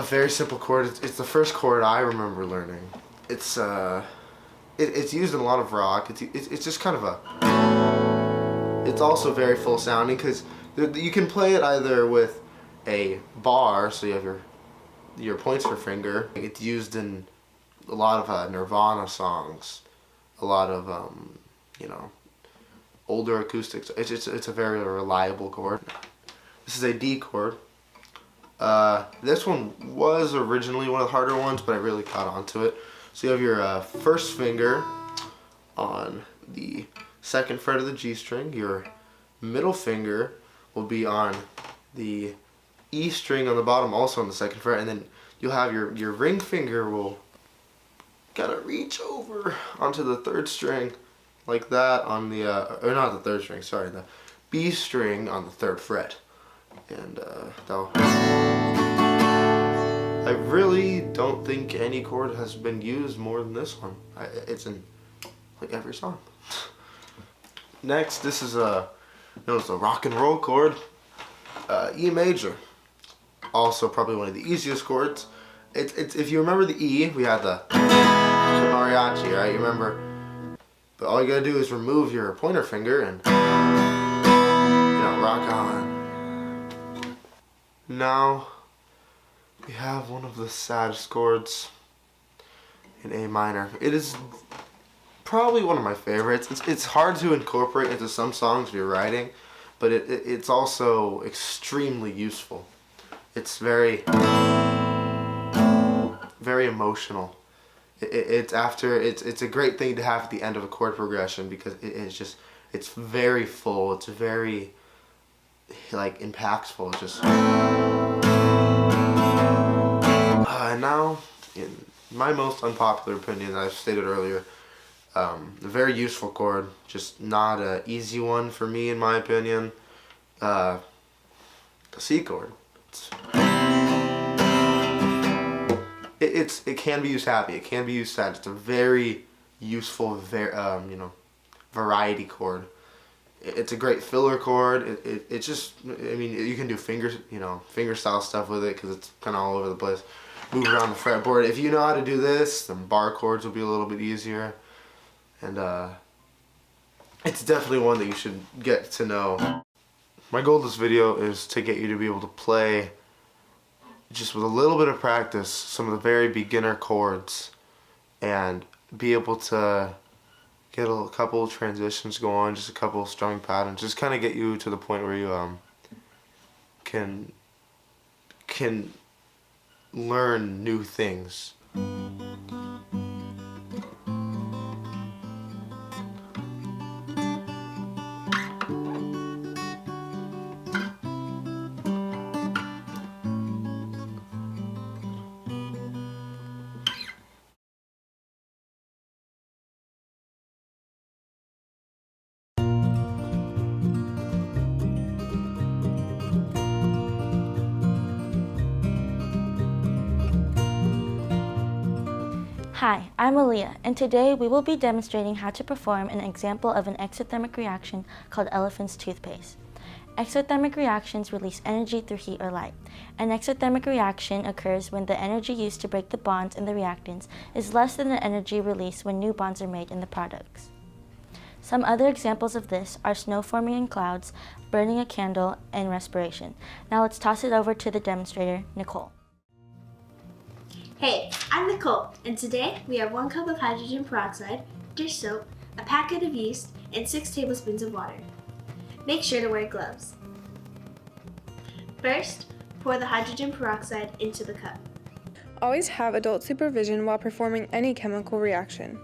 S8: very simple chord. It's the first chord I remember learning. It's used in a lot of rock. It's just kind of a. It's also very full sounding because you can play it either with a bar, so you have your pointer finger. It's used in a lot of Nirvana songs, a lot of you know, older acoustics. It's a very reliable chord. This is a D chord. This one was originally one of the harder ones, but I really caught on to it. So you have your first finger on the second fret of the G string. Your middle finger will be on the E string on the bottom, also on the second fret, and then you'll have your ring finger will kind of reach over onto the third string, like that, on the or not the third string, sorry, the B string on the third fret, and I really don't think any chord has been used more than this one. It's in like every song. Next, this is known as the rock and roll chord, E major. Also probably one of the easiest chords. It's if you remember the E, we had the mariachi, right? You remember? But all you gotta do is remove your pointer finger and, you know, rock on. Now we have one of the saddest chords in A minor. It is probably one of my favorites. It's hard to incorporate into some songs if you're writing, but it's also extremely useful. it's very emotional. It's a great thing to have at the end of a chord progression because it's very full. It's very like impactful. It's just and now, in my most unpopular opinion, I've stated earlier, a very useful chord, just not an easy one for me in my opinion. The C chord. It can be used happy. It can be used sad. It's a very useful, variety chord. It's a great filler chord. It's just, I mean, you can do finger style stuff with it because it's kind of all over the place. Move around the fretboard. If you know how to do this, then bar chords will be a little bit easier. And it's definitely one that you should get to know. My goal of this video is to get you to be able to play, just with a little bit of practice, some of the very beginner chords and be able to get a couple of transitions going, just a couple of strumming patterns, just kind of get you to the point where you can learn new things.
S12: Hi, I'm Aaliyah, and today we will be demonstrating how to perform an example of an exothermic reaction called elephant's toothpaste. Exothermic reactions release energy through heat or light. An exothermic reaction occurs when the energy used to break the bonds in the reactants is less than the energy released when new bonds are made in the products. Some other examples of this are snow forming in clouds, burning a candle, and respiration. Now let's toss it over to the demonstrator, Nicole.
S13: Hey, I'm Nicole, and today we have 1 cup of hydrogen peroxide, dish soap, a packet of yeast, and 6 tablespoons of water. Make sure to wear gloves. First, pour the hydrogen peroxide into the cup.
S15: Always have adult supervision while performing any chemical reaction.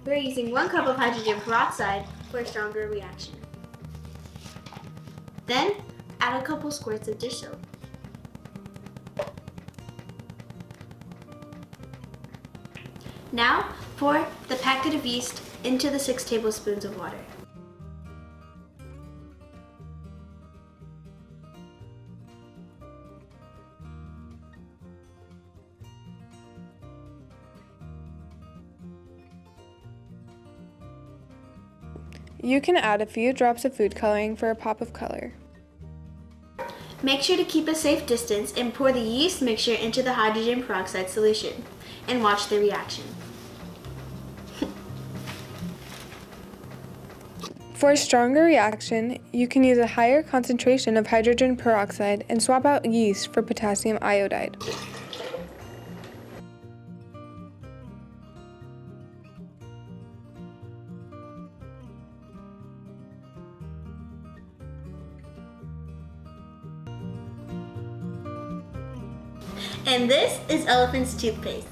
S13: We're using 1 cup of hydrogen peroxide for a stronger reaction. Then, add a couple squirts of dish soap. Now, pour the packet of yeast into the 6 tablespoons of water.
S15: You can add a few drops of food coloring for a pop of color.
S13: Make sure to keep a safe distance and pour the yeast mixture into the hydrogen peroxide solution and watch the reaction.
S15: For a stronger reaction, you can use a higher concentration of hydrogen peroxide and swap out yeast for potassium iodide.
S13: And this is elephant's toothpaste.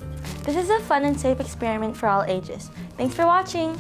S12: This is a fun and safe experiment for all ages. Thanks for watching!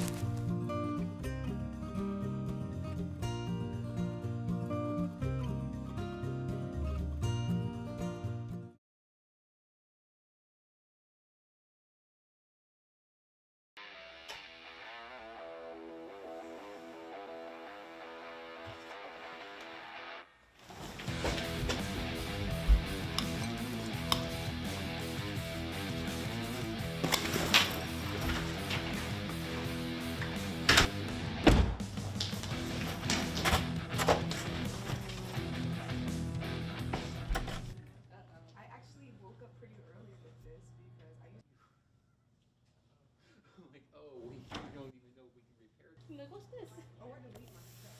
S17: Like, what's this? Oh, where to leave my stuff?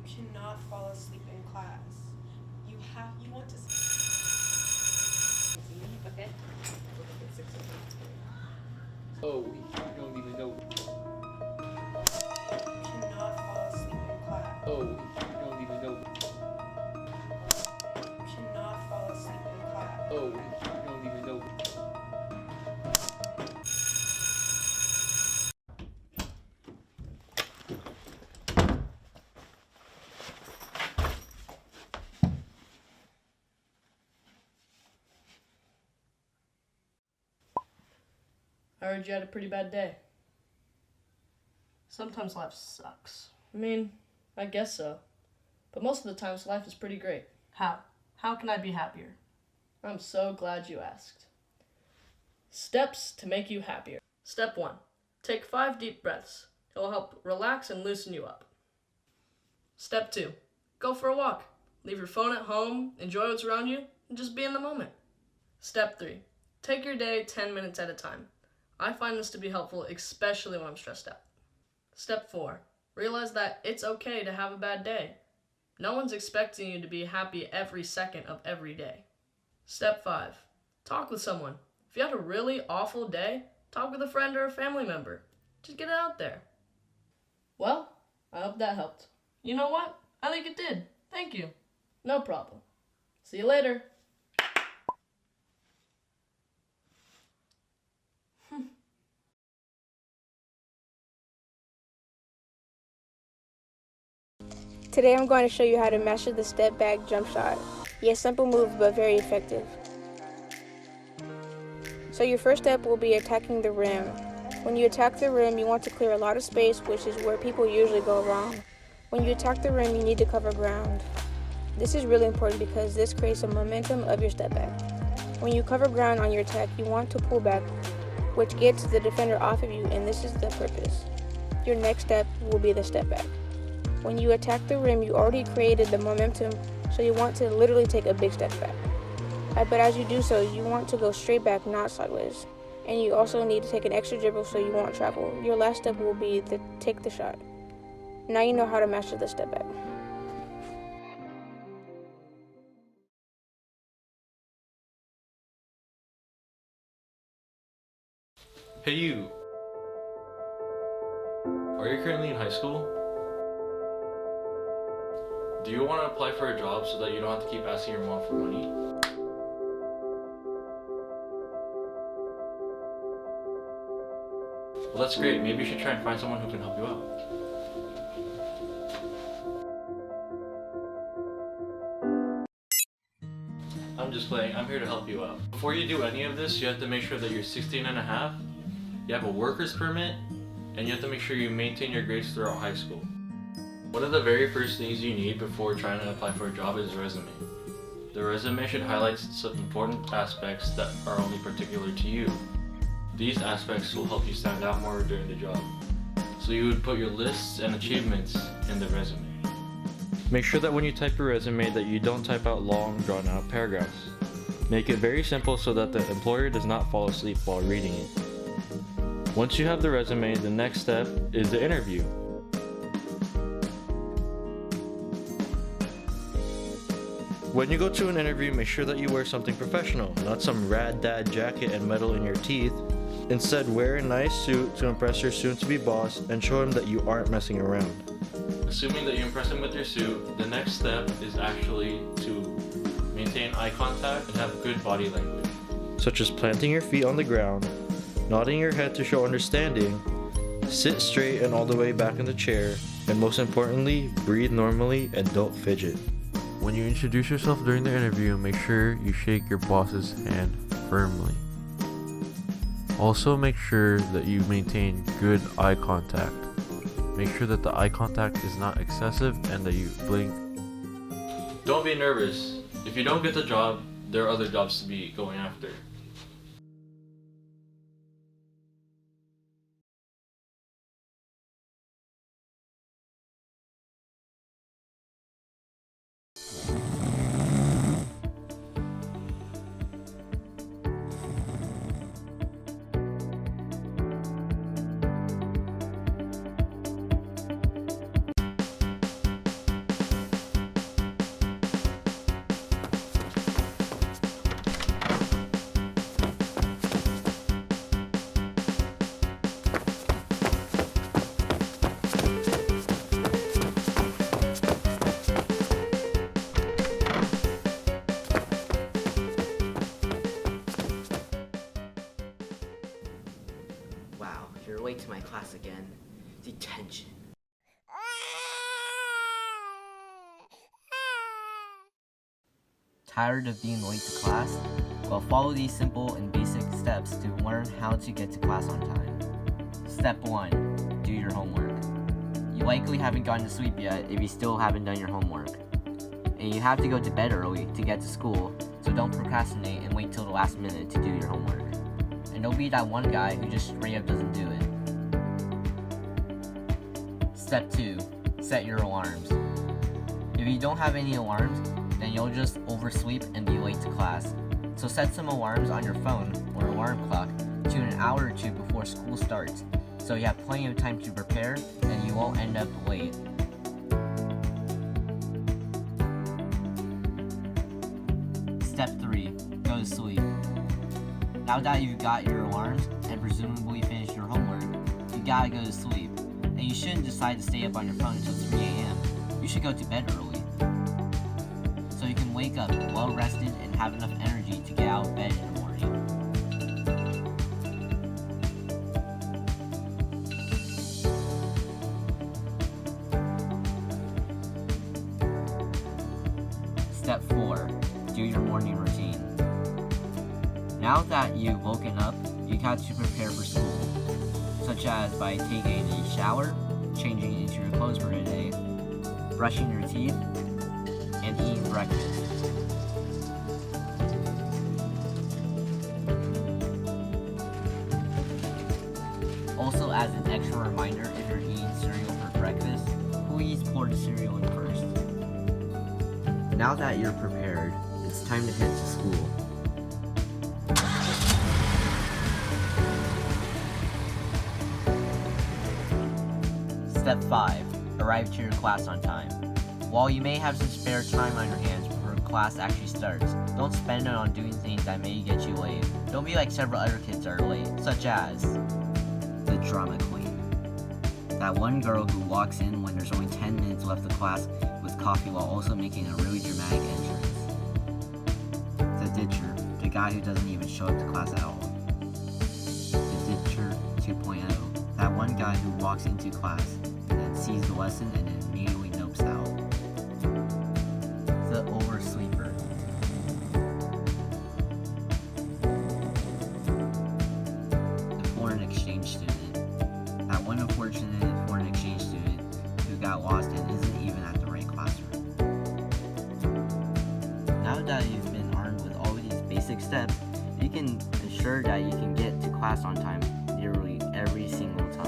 S16: You cannot fall asleep in class. You want to. Oh, we don't even know.
S25: Cannot fall asleep in class.
S16: Oh, we don't even know.
S25: Cannot fall asleep in class.
S16: Oh, we don't even know.
S18: I heard you had a pretty bad day. Sometimes life sucks. I mean, I guess so. But most of the times life is pretty great. How? How can I be happier? I'm so glad you asked. Steps to make you happier. Step 1. Take 5 deep breaths. It will help relax and loosen you up. Step 2. Go for a walk. Leave your phone at home, enjoy what's around you, and just be in the moment. Step 3. Take your day 10 minutes at a time. I find this to be helpful, especially when I'm stressed out. Step 4. Realize that it's okay to have a bad day. No one's expecting you to be happy every second of every day. Step 5. Talk with someone. If you had a really awful day, talk with a friend or a family member. Just get it out there. Well, I hope that helped. You know what? I think it did. Thank you. No problem. See you later.
S19: Today I'm going to show you how to master the step back jump shot. Yes, simple move but very effective. So your first step will be attacking the rim. When you attack the rim, you want to clear a lot of space, which is where people usually go wrong. When you attack the rim, you need to cover ground. This is really important because this creates a momentum of your step back. When you cover ground on your attack, you want to pull back, which gets the defender off of you, and this is the purpose. Your next step will be the step back. When you attack the rim, you already created the momentum, so you want to literally take a big step back. But as you do so, you want to go straight back, not sideways. And you also need to take an extra dribble so you won't travel. Your last step will be to take the shot. Now you know how to master the step back.
S21: Hey you! Are you currently in high school? Do you want to apply for a job so that you don't have to keep asking your mom for money? Well, that's great. Maybe you should try and find someone who can help you out. I'm just playing. I'm here to help you out. Before you do any of this, you have to make sure that you're 16 and a half, you have a worker's permit, and you have to make sure you maintain your grades throughout high school. One of the very first things you need before trying to apply for a job is a resume. The resume should highlight some important aspects that are only particular to you. These aspects will help you stand out more during the job. So you would put your lists and achievements in the resume. Make sure that when you type your resume that you don't type out long, drawn-out paragraphs. Make it very simple so that the employer does not fall asleep while reading it. Once you have the resume, the next step is the interview. When you go to an interview, make sure that you wear something professional, not some rad dad jacket and metal in your teeth. Instead, wear a nice suit to impress your soon-to-be boss and show him that you aren't messing around. Assuming that you impress him with your suit, the next step is actually to maintain eye contact and have good body language, such as planting your feet on the ground, nodding your head to show understanding, sit straight and all the way back in the chair, and most importantly, breathe normally and don't fidget.
S22: When you introduce yourself during the interview, make sure you shake your boss's hand firmly. Also, make sure that you maintain good eye contact. Make sure that the eye contact is not excessive and that you blink.
S21: Don't be nervous. If you don't get the job, there are other jobs to be going after.
S4: Wow, you're late to my class again. Detention.
S14: Tired of being late to class? Well, follow these simple and basic steps to learn how to get to class on time. Step 1. Do your homework. You likely haven't gotten to sleep yet if you still haven't done your homework. And you have to go to bed early to get to school, so don't procrastinate and wait till the last minute to do your homework. And don't be that one guy who just straight up doesn't do it. Step 2. Set your alarms. If you don't have any alarms, then you'll just oversleep and be late to class. So set some alarms on your phone or alarm clock to an hour or two before school starts, so you have plenty of time to prepare and you won't end up late. Step 3. Go to sleep. Now that you've got your alarms and presumably finished your homework, you gotta go to sleep. And you shouldn't decide to stay up on your phone until 3 a.m. You should go to bed early, so you can wake up well rested and have enough energy to get out of bed in the morning. Step 4. Do your morning routine. Now that you've woken up, you got to prepare for school, such as by taking a shower, changing into your clothes for the day, brushing your teeth, and eating breakfast. Also, as an extra reminder, if you're eating cereal for breakfast, please pour the cereal in first. Now that you're prepared, it's time to head to school. Step 5. Arrive to your class on time. While you may have some spare time on your hands before class actually starts, don't spend it on doing things that may get you late. Don't be like several other kids are late, such as the drama queen. That one girl who walks in when there's only 10 minutes left of class with coffee while also making a really dramatic entrance. The ditcher, the guy who doesn't even show up to class at all. The ditcher 2.0, that one guy who walks into class and then sees the lesson and then immediately nopes out. The oversleeper. The foreign exchange student. That one unfortunate foreign exchange student who got lost and isn't even at the right classroom. Now that you've been armed with all of these basic steps, you can ensure that you can get to class on time nearly every single time.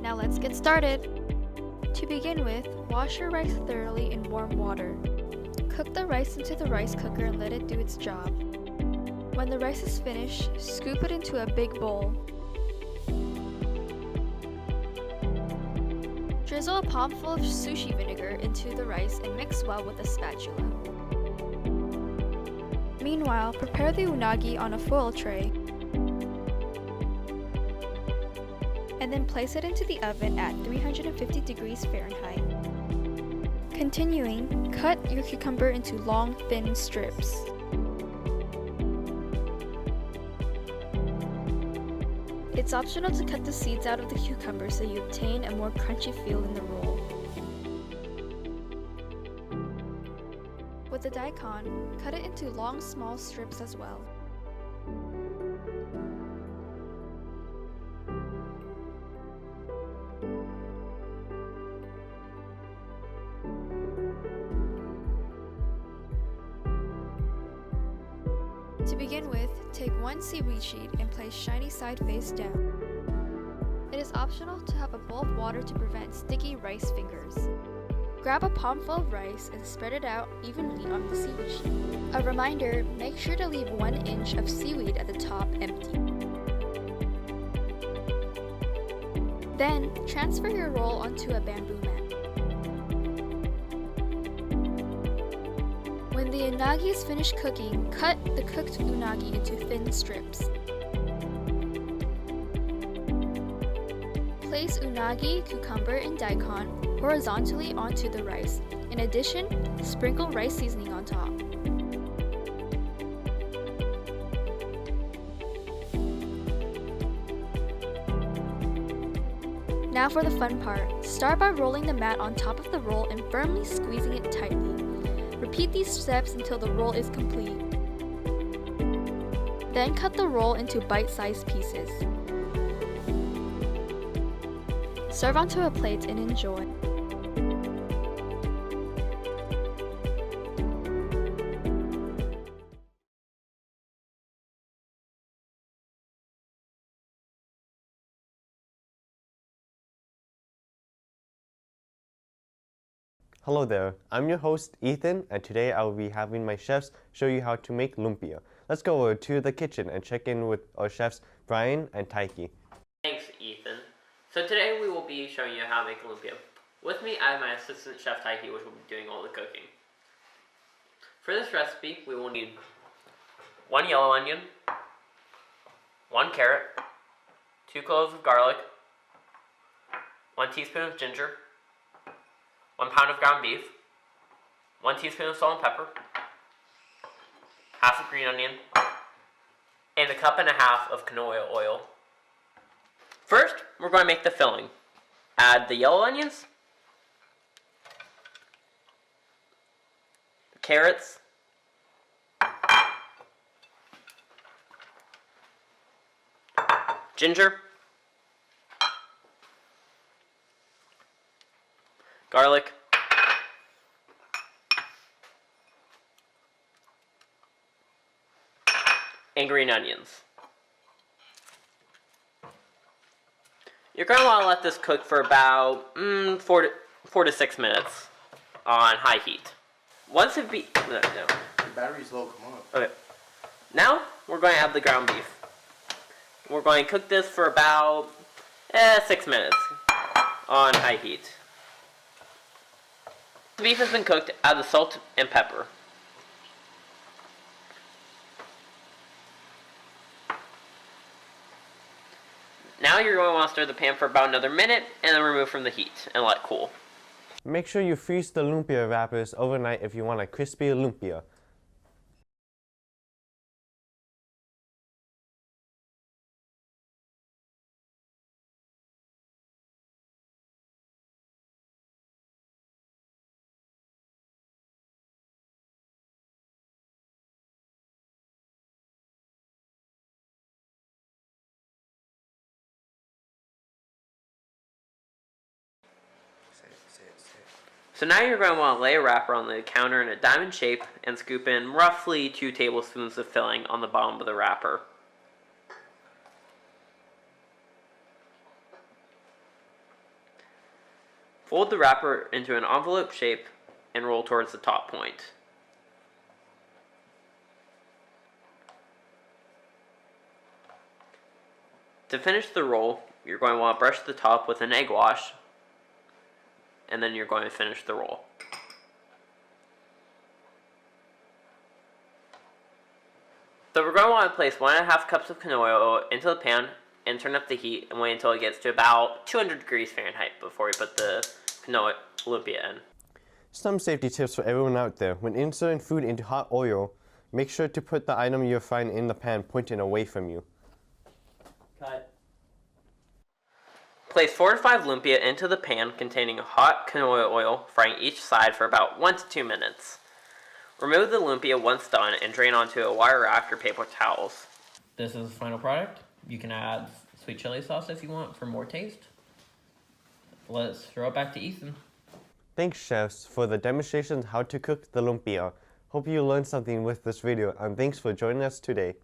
S20: Now let's get started. To begin with, wash your rice thoroughly in warm water. Cook the rice into the rice cooker and let it do its job. When the rice is finished, scoop it into a big bowl. Drizzle a palmful of sushi vinegar into the rice and mix well with a spatula. Meanwhile, prepare the unagi on a foil tray and then place it into the oven at 350 degrees Fahrenheit. Continuing, cut your cucumber into long, thin strips. It's optional to cut the seeds out of the cucumber so you obtain a more crunchy feel in the roll. With the daikon, cut it into long, small strips as well. To begin with, take one seaweed sheet and place shiny side face down. It is optional to have a bowl of water to prevent sticky rice fingers. Grab a palmful of rice and spread it out evenly on the seaweed sheet. A reminder, make sure to leave 1 inch of seaweed at the top empty. Then, transfer your roll onto a bamboo mat. When the unagi is finished cooking, cut the cooked unagi into thin strips. Place unagi, cucumber, and daikon horizontally onto the rice. In addition, sprinkle rice seasoning on top. Now for the fun part. Start by rolling the mat on top of the roll and firmly squeezing it tightly. Repeat these steps until the roll is complete. Then cut the roll into bite-sized pieces. Serve onto a plate and enjoy.
S2: Hello there, I'm your host Ethan, and today I will be having my chefs show you how to make lumpia. Let's go over to the kitchen and check in with our chefs Brian and Taiki.
S5: Thanks, Ethan. So today we will be showing you how to make lumpia. With me, I have my assistant chef Taiki, which will be doing all the cooking. For this recipe, we will need 1 yellow onion, 1 carrot, 2 cloves of garlic, 1 teaspoon of ginger, 1 pound of ground beef, 1 teaspoon of salt and pepper, half a green onion, and 1.5 cups of canola oil. First, we're going to make the filling. Add the yellow onions, the carrots, ginger, garlic, and green onions. You're going to want to let this cook for about 4 to 6 minutes on high heat. Once it be... No.
S8: Your battery's low, come on.
S5: Okay. Now, we're going to add the ground beef. We're going to cook this for about 6 minutes on high heat. The beef has been cooked, add the salt and pepper. Now you're going to want to stir the pan for about another minute and then remove from the heat and let it cool.
S2: Make sure you freeze the lumpia wrappers overnight if you want a crispy lumpia.
S5: So now you're going to want to lay a wrapper on the counter in a diamond shape and scoop in roughly 2 tablespoons of filling on the bottom of the wrapper. Fold the wrapper into an envelope shape and roll towards the top point. To finish the roll, you're going to want to brush the top with an egg wash, and then you're going to finish the roll. So we're going to want to place 1.5 cups of canola oil into the pan and turn up the heat and wait until it gets to about 200 degrees Fahrenheit before we put the canola lumpia in.
S2: Some safety tips for everyone out there. When inserting food into hot oil, make sure to put the item you're frying in the pan pointing away from you.
S5: Cut. Place 4 to 5 lumpia into the pan containing hot canola oil, frying each side for about 1 to 2 minutes. Remove the lumpia once done and drain onto a wire rack or paper towels. This is the final product. You can add sweet chili sauce if you want for more taste. Let's throw it back to Ethan.
S2: Thanks, chefs, for the demonstrations how to cook the lumpia. Hope you learned something with this video, and thanks for joining us today.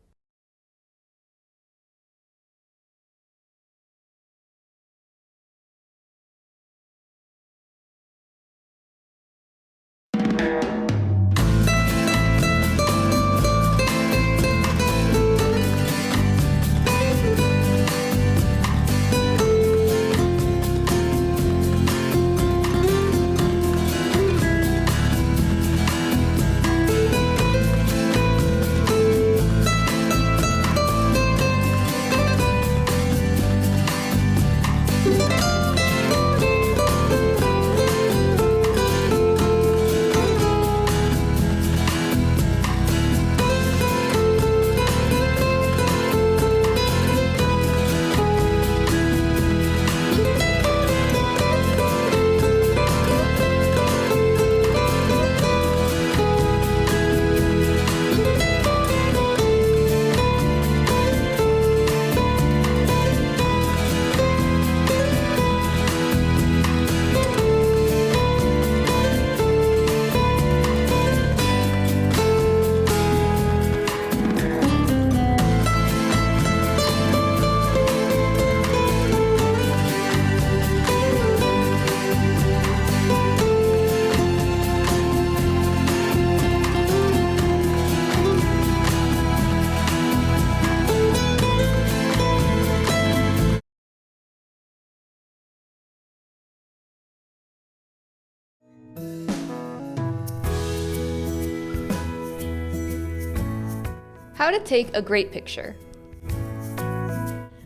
S3: How to take a great picture.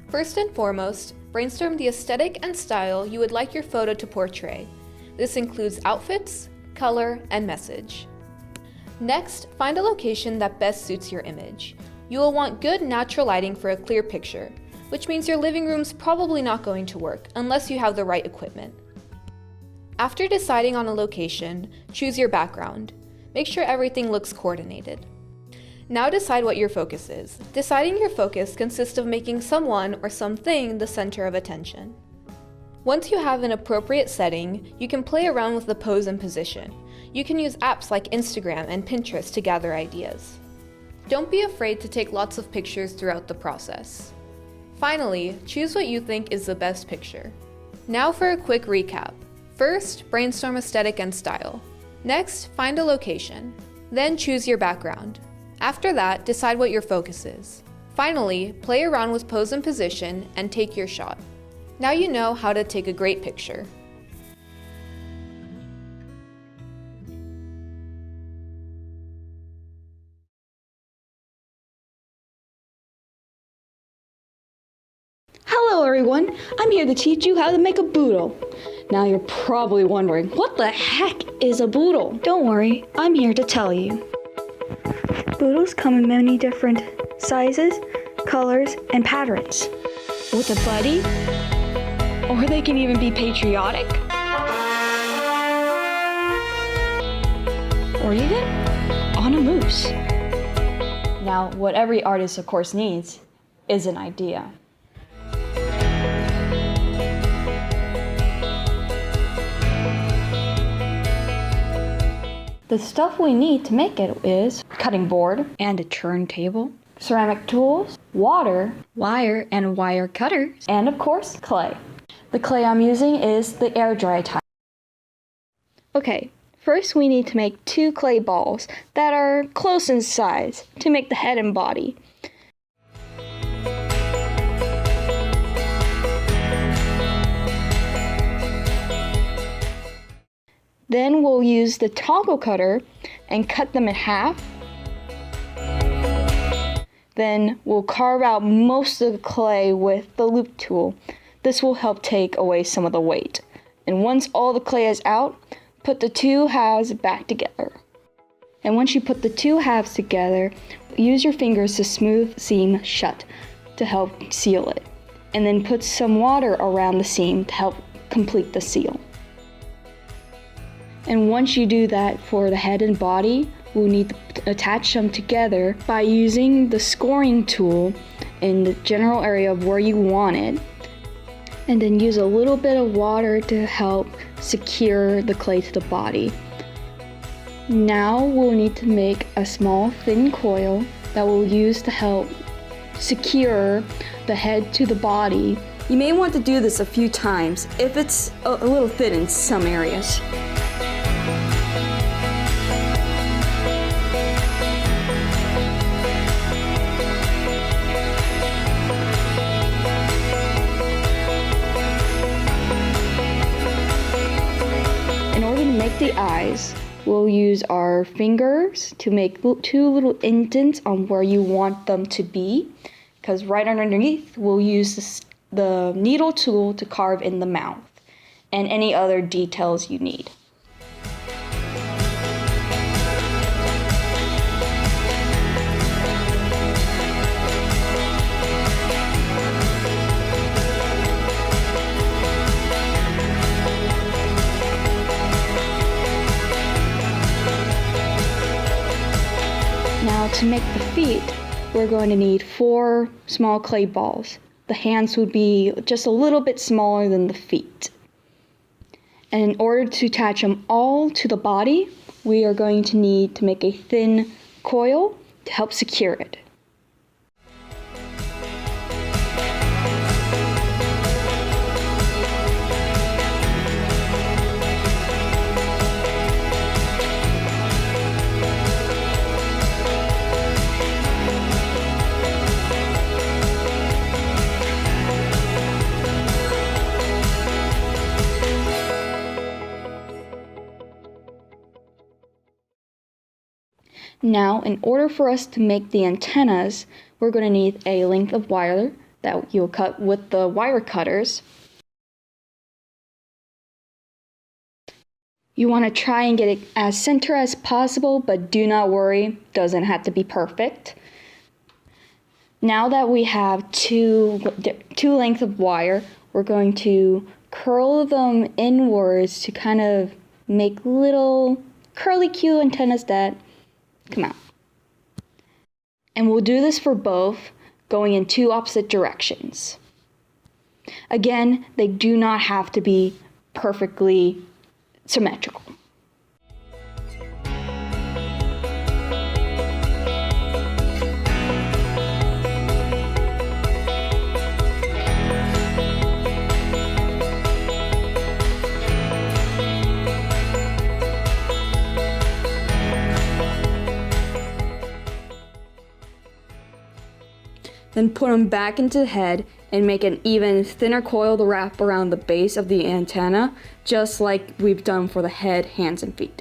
S3: First and foremost, brainstorm the aesthetic and style you would like your photo to portray. This includes outfits, color, and message. Next, find a location that best suits your image. You will want good natural lighting for a clear picture, which means your living room's probably not going to work unless you have the right equipment. After deciding on a location, choose your background. Make sure everything looks coordinated. Now decide what your focus is. Deciding your focus consists of making someone or something the center of attention. Once you have an appropriate setting, you can play around with the pose and position. You can use apps like Instagram and Pinterest to gather ideas. Don't be afraid to take lots of pictures throughout the process. Finally, choose what you think is the best picture. Now for a quick recap. First, brainstorm aesthetic and style. Next, find a location. Then choose your background. After that, decide what your focus is. Finally, play around with pose and position and take your shot. Now you know how to take a great picture.
S6: Hello everyone, I'm here to teach you how to make a boodle. Now you're probably wondering, what the heck is a boodle? Don't worry, I'm here to tell you. Boodles come in many different sizes, colors, and patterns. With a buddy, or they can even be patriotic, or even on a moose. Now, what every artist of course needs is an idea. The stuff we need to make it is cutting board and a turntable, ceramic tools, water, wire and wire cutters, and of course, clay. The clay I'm using is the air dry type. Okay, first we need to make 2 clay balls that are close in size to make the head and body. Then we'll use the toggle cutter and cut them in half. Then we'll carve out most of the clay with the loop tool. This will help take away some of the weight. And once all the clay is out, put the 2 halves back together. And once you put the 2 halves together, use your fingers to smooth the seam shut to help seal it. And then put some water around the seam to help complete the seal. And once you do that for the head and body, we'll need to attach them together by using the scoring tool in the general area of where you want it. And then use a little bit of water to help secure the clay to the body. Now we'll need to make a small thin coil that we'll use to help secure the head to the body. You may want to do this a few times if it's a little thin in some areas. The eyes, we'll use our fingers to make 2 little indents on where you want them to be, because right underneath we'll use the needle tool to carve in the mouth and any other details you need. Now to make the feet, we're going to need 4 small clay balls. The hands would be just a little bit smaller than the feet. And in order to attach them all to the body, we are going to need to make a thin coil to help secure it. Now, in order for us to make the antennas, we're going to need a length of wire that you'll cut with the wire cutters. You want to try and get it as center as possible, but do not worry, doesn't have to be perfect. Now that we have two lengths of wire, we're going to curl them inwards to kind of make little curly Q antennas that come out. And we'll do this for both, going in two opposite directions. Again, they do not have to be perfectly symmetrical. Then put them back into the head and make an even thinner coil to wrap around the base of the antenna, just like we've done for the head, hands, and feet.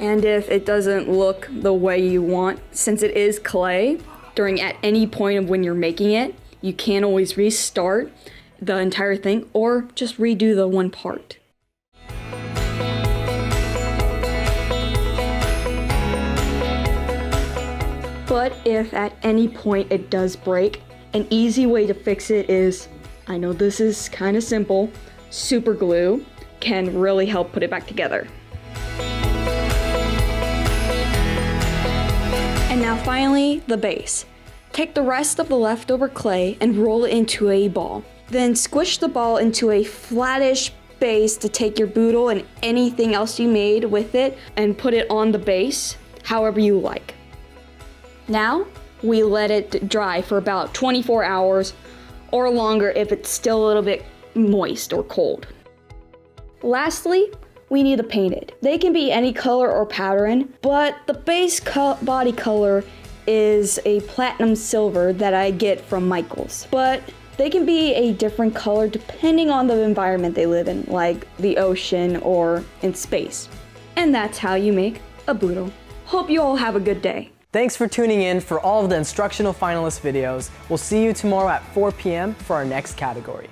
S6: And if it doesn't look the way you want, since it is clay, at any point of when you're making it, you can always restart the entire thing or just redo the one part. But if at any point it does break, an easy way to fix it is, I know this is kind of simple, super glue can really help put it back together. And now finally, the base. Take the rest of the leftover clay and roll it into a ball. Then squish the ball into a flattish base to take your boodle and anything else you made with it and put it on the base, however you like. Now, we let it dry for about 24 hours or longer if it's still a little bit moist or cold. Lastly, we need to paint it. They can be any color or pattern, but the base body color is a platinum silver that I get from Michaels. But they can be a different color depending on the environment they live in, like the ocean or in space. And that's how you make a boodle. Hope you all have a good day.
S1: Thanks for tuning in for all of the Instructional Finalist videos. We'll see you tomorrow at 4 p.m. for our next category.